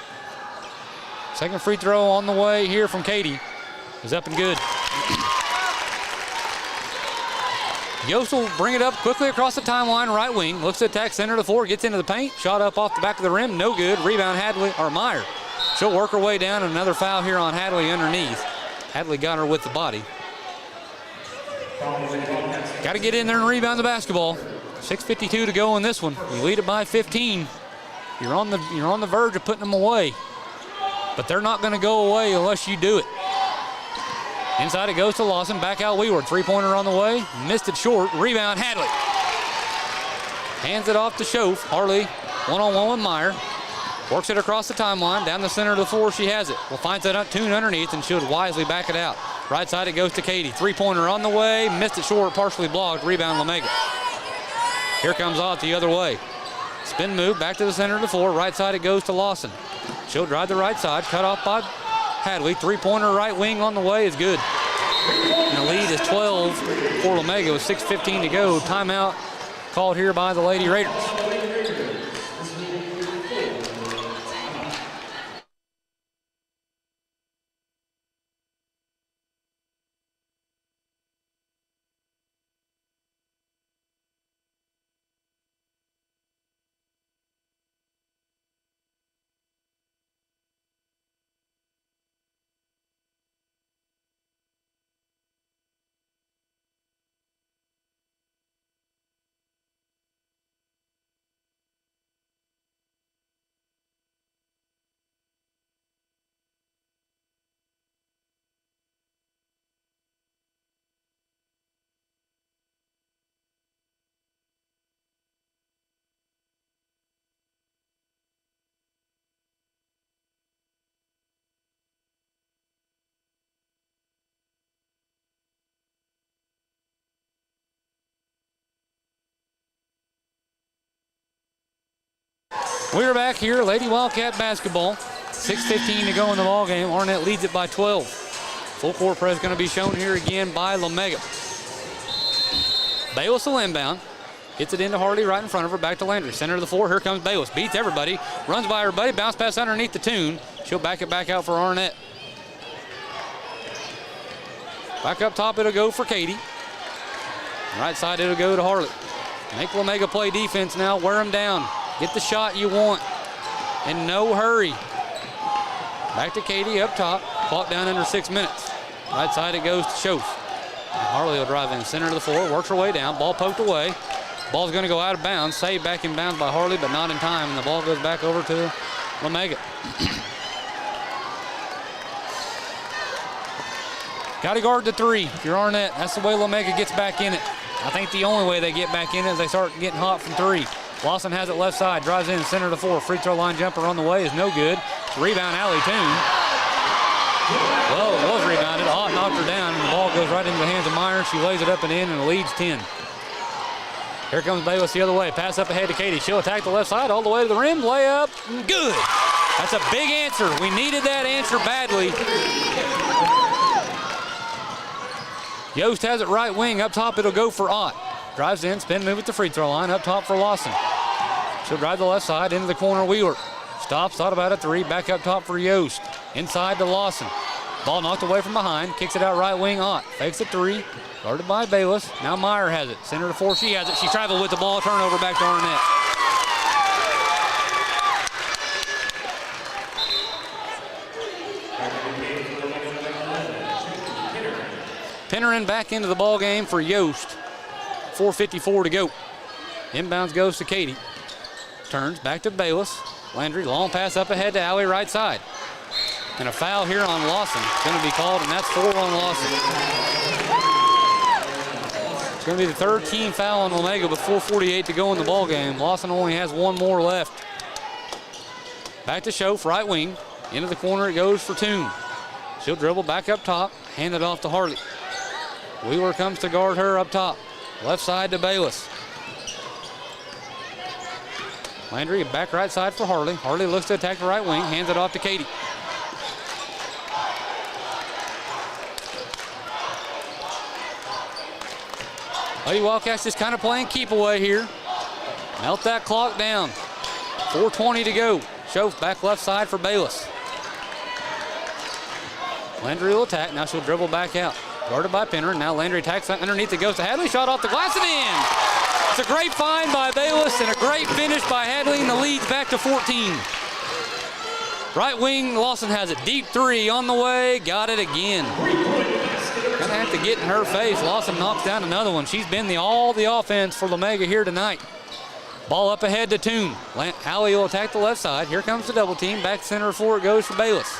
Second free throw on the way here from Katie is up and good. Yost will bring it up quickly across the timeline, right wing. Looks to attack center of the floor, gets into the paint. Shot up off the back of the rim, no good. Rebound Meyer. She'll work her way down. Another foul here on Hadley underneath. Hadley got her with the body. Got to get in there and rebound the basketball. 6:52 to go in this one. You lead it by 15. You're on the verge of putting them away. But they're not going to go away unless you do it. Inside it goes to Lawson. Back out Leeward. Three-pointer on the way. Missed it short. Rebound Hadley. Hands it off to Schoaf. Harley one-on-one with Meyer. Works it across the timeline. Down the center of the floor she has it. Will find that tune underneath and she'll wisely back it out. Right side it goes to Katie. Three-pointer on the way. Missed it short. Partially blocked. Rebound Lomega. Here comes Ott the other way. Spin move back to the center of the floor. Right side it goes to Lawson. She'll drive the right side. Cut off by Hadley. Three-pointer right wing on the way is good. And the lead is 12 for Lomega with 6:15 to go. Timeout called here by the Lady Raiders. We're back here, Lady Wildcat basketball. 6:15 to go in the ball game. Arnett leads it by 12. Full court press going to be shown here again by Lomega. Bayless will inbound. Gets it into Harley right in front of her. Back to Landry. Center of the floor. Here comes Bayless. Beats everybody. Runs by everybody. Bounce pass underneath the tune. She'll back it back out for Arnett. Back up top it'll go for Katie. Right side it'll go to Harley. Make Lomega play defense now. Wear them down. Get the shot you want. In no hurry. Back to Katie up top. Clock down under 6 minutes. Right side it goes to Schoaf. Harley will drive in center of the floor. Works her way down. Ball poked away. Ball's going to go out of bounds. Saved back in bounds by Harley, but not in time. And the ball goes back over to Lomega. Got to guard the three if you're Arnett. That's the way Lomega gets back in it. I think the only way they get back in it is they start getting hot from three. Lawson has it left side, drives in center of the floor. Free throw line jumper on the way is no good. Rebound Allie Toon. Well, it was rebounded. Ott knocked her down, and the ball goes right into the hands of Meyer. She lays it up and in, and the lead's 10. Here comes Bayless the other way. Pass up ahead to Katie. She'll attack the left side all the way to the rim. Layup, good. That's a big answer. We needed that answer badly. Yost has it right wing. Up top, it'll go for Ott. Drives in, spin move at the free throw line. Up top for Lawson. She'll drive the left side into the corner. Wheeler stops, thought about a three. Back up top for Yost. Inside to Lawson. Ball knocked away from behind. Kicks it out right wing. Ott fakes a three. Guarded by Bayless. Now Meyer has it. Center to four. She has it. She traveled with the ball. Turnover back to Arnett. Pennerin back into the ball game for Yost. 4:54 to go. Inbounds goes to Katie. Turns back to Bayless. Landry, long pass up ahead to Allie, right side. And a foul here on Lawson. It's going to be called, and that's 4 on Lawson. It's going to be the third team foul on Lomega with 4:48 to go in the ball game. Lawson only has one more left. Back to Schoaf, right wing. Into the corner it goes for Toon. She'll dribble back up top, hand it off to Harley. Wheeler comes to guard her up top. Left side to Bayless. Landry back right side for Harley. Harley looks to attack the right wing, hands it off to Katie. Lady Wildcats just kind of playing keep away here. Melt that clock down. 4:20 to go. Shove back left side for Bayless. Landry will attack. Now she'll dribble back out. Guarded by Penner. Now Landry attacks underneath. It goes to Hadley. Shot off the glass and in. It's a great find by Bayless and a great finish by Hadley, and the lead's back to 14. Right wing, Lawson has it. Deep three on the way. Got it again. Gonna have to get in her face. Lawson knocks down another one. She's been all the offense for Lomega here tonight. Ball up ahead to Toon. Alley will attack the left side. Here comes the double team. Back center floor it goes for Bayless.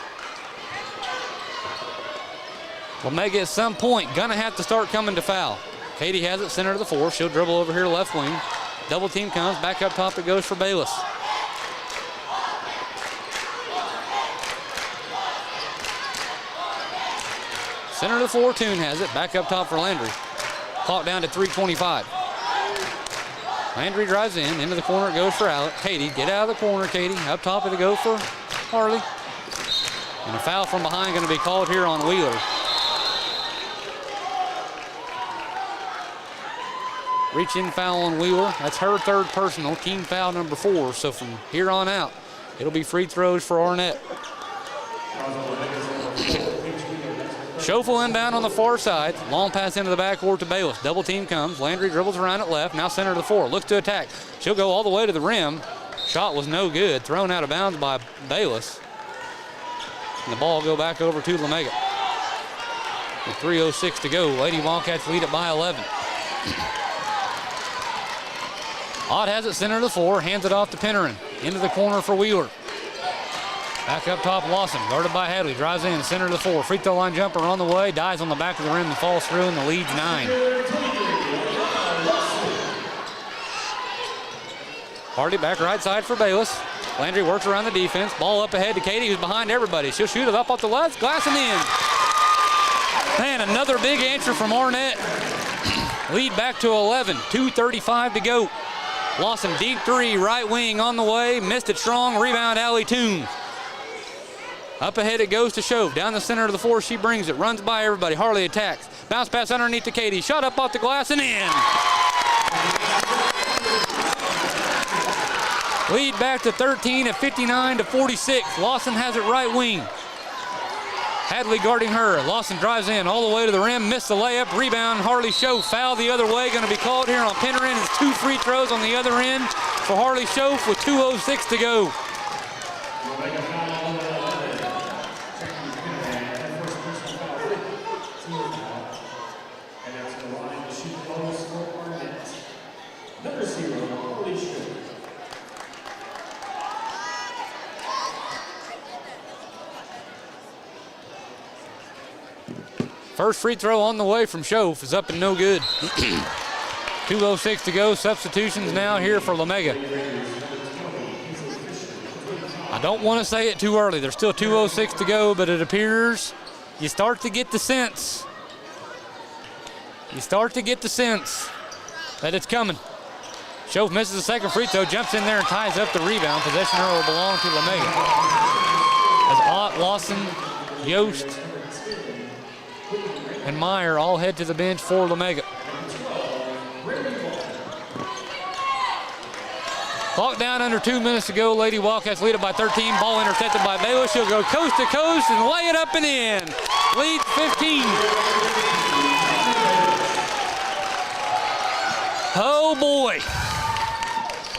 Lomega at some point gonna have to start coming to foul. Katie has it center to the floor. She'll dribble over here left wing. Double team comes. Back up top it goes for Bayless. Center to the floor, Toon has it. Back up top for Landry. Clock down to 3:25. Landry drives in. Into the corner it goes for Katie. Get out of the corner, Katie. Up top it'll go for Harley. And a foul from behind going to be called here on Wheeler. Reach-in foul on Wheeler. That's her third personal. Team foul number 4. So from here on out, it'll be free throws for Arnett. Schofield inbound on the far side. Long pass into the backcourt to Bayless. Double team comes. Landry dribbles around at left. Now center to the floor. Looks to attack. She'll go all the way to the rim. Shot was no good. Thrown out of bounds by Bayless. And the ball will go back over to Lomega. With 3:06 to go. Lady Wildcats lead it by 11. Ott has it center to the floor. Hands it off to Pennerin. Into the corner for Wheeler. Back up top, Lawson, guarded by Hadley, drives in, center to the floor. Free throw line jumper on the way, dies on the back of the rim and falls through, and the lead's 9. Hardy back right side for Bayless. Landry works around the defense. Ball up ahead to Katie, who's behind everybody. She'll shoot it up off the left, glass and in. Man, another big answer from Arnett. Lead back to 11, 2:35 to go. Lawson deep three, right wing on the way, missed it strong, rebound Allie Toon. Up ahead it goes to Shove. Down the center of the floor, she brings it. Runs by everybody. Harley attacks. Bounce pass underneath to Katie. Shot up off the glass and in. Lead back to 13 at 59 to 46. Lawson has it right wing. Hadley guarding her. Lawson drives in all the way to the rim. Missed the layup. Rebound. Harley Shove. Foul the other way. Going to be called here on Pennerin. It's 2 free throws on the other end for Harley Shove with 2:06 to go. First free throw on the way from Shove is up and no good. 2:06 to go. Substitutions now here for Lomega. I don't want to say it too early. There's still 2:06 to go, but it appears you start to get the sense. You start to get the sense that it's coming. Shove misses the second free throw, jumps in there and ties up the rebound. Possession will belong to Lomega. As Ott, Lawson, Yost, and Meyer all head to the bench for Lomega. Clock down under 2 minutes to go. Lady Wildcats lead it by 13. Ball intercepted by Bayless. She'll go coast to coast and lay it up and in. Lead 15. Oh boy.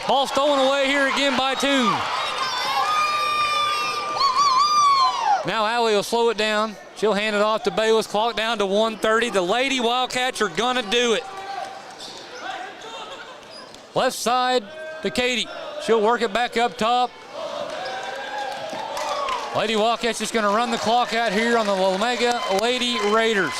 Ball stolen away here again by Toon. Now Allie will slow it down. She'll hand it off to Bayless. Clock down to 1:30. The Lady Wildcats are gonna do it. Left side to Katie. She'll work it back up top. Lady Wildcats just gonna run the clock out here on the Lomega Lady Raiders.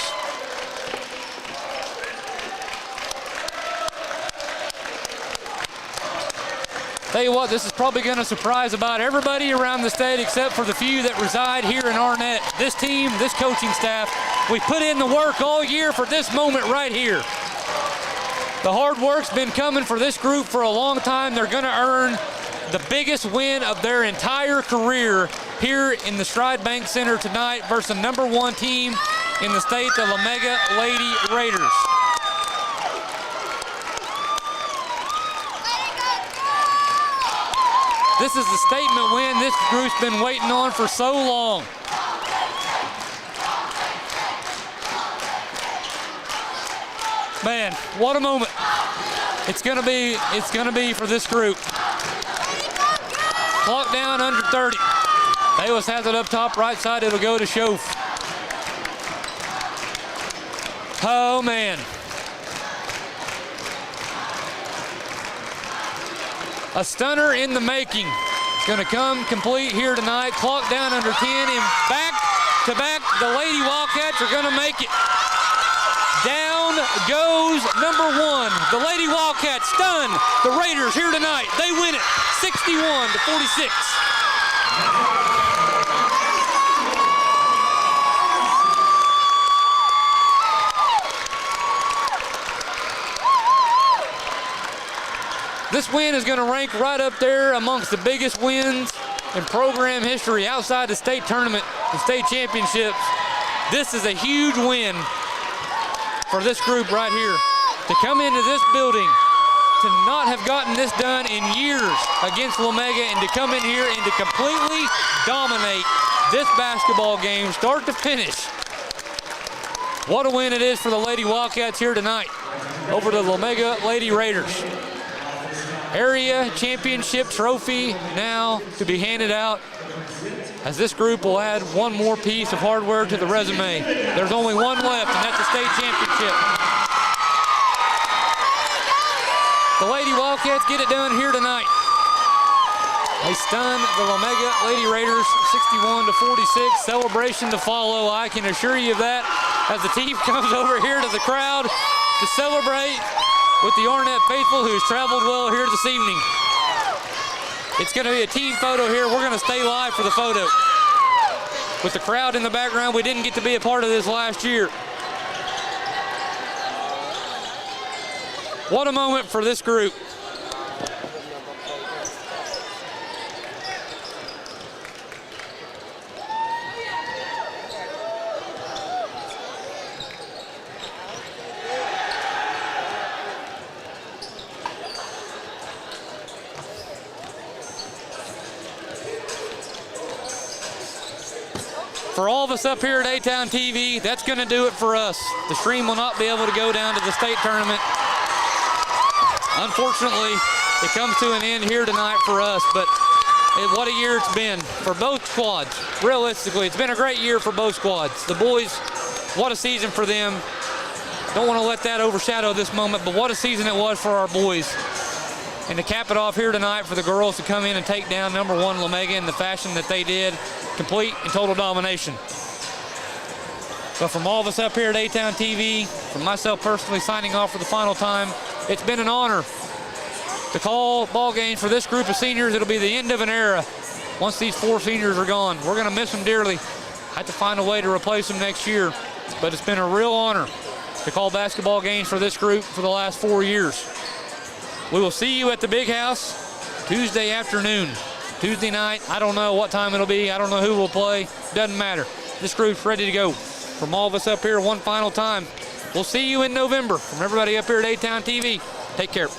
Tell you what, this is probably going to surprise about everybody around the state except for the few that reside here in Arnett. This team, this coaching staff, we put in the work all year for this moment right here. The hard work's been coming for this group for a long time. They're going to earn the biggest win of their entire career here in the Stride Bank Center tonight versus the #1 team in the state, the Lomega Lady Raiders. This is the statement win this group's been waiting on for so long. Man, what a moment. It's gonna be for this group. Clock down under 30. Bayless has it up top right side. It'll go to Schoaf. Oh, man. A stunner in the making. It's going to come complete here tonight. Clock down under 10, and back to back, the Lady Wildcats are going to make it. Down goes number 1. The Lady Wildcats stun the Raiders here tonight. They win it 61-46. This win is going to rank right up there amongst the biggest wins in program history outside the state tournament and state championships. This is a huge win for this group right here. To come into this building, to not have gotten this done in years against Lomega, and to come in here and to completely dominate this basketball game, start to finish. What a win it is for the Lady Wildcats here tonight over the Lomega Lady Raiders. Area championship trophy now to be handed out, as this group will add one more piece of hardware to the resume. There's only one left, and that's the state championship. The Lady Wildcats get it done here tonight. They stun the Lomega Lady Raiders 61-46. Celebration to follow, I can assure you of that, as the team comes over here to the crowd to celebrate with the Arnett faithful who's traveled well here this evening. It's going to be a team photo here. We're going to stay live for the photo. With the crowd in the background, we didn't get to be a part of this last year. What a moment for this group. For all of us up here at A-Town TV, that's going to do it for us. The stream will not be able to go down to the state tournament. Unfortunately, it comes to an end here tonight for us, but what a year it's been for both squads. Realistically, it's been a great year for both squads. The boys, what a season for them. Don't want to let that overshadow this moment, but what a season it was for our boys. And to cap it off here tonight for the girls to come in and take down number 1 Lomega in the fashion that they did, complete and total domination. But from all of us up here at A-Town TV, from myself personally signing off for the final time, it's been an honor to call ball games for this group of seniors. It'll be the end of an era once these 4 seniors are gone. We're going to miss them dearly. Have to find a way to replace them next year. But it's been a real honor to call basketball games for this group for the last 4 years. We will see you at the Big House Tuesday afternoon. Tuesday night, I don't know what time it'll be. I don't know who will play. Doesn't matter. This group's ready to go. From all of us up here one final time, we'll see you in November. From everybody up here at A-Town TV, take care.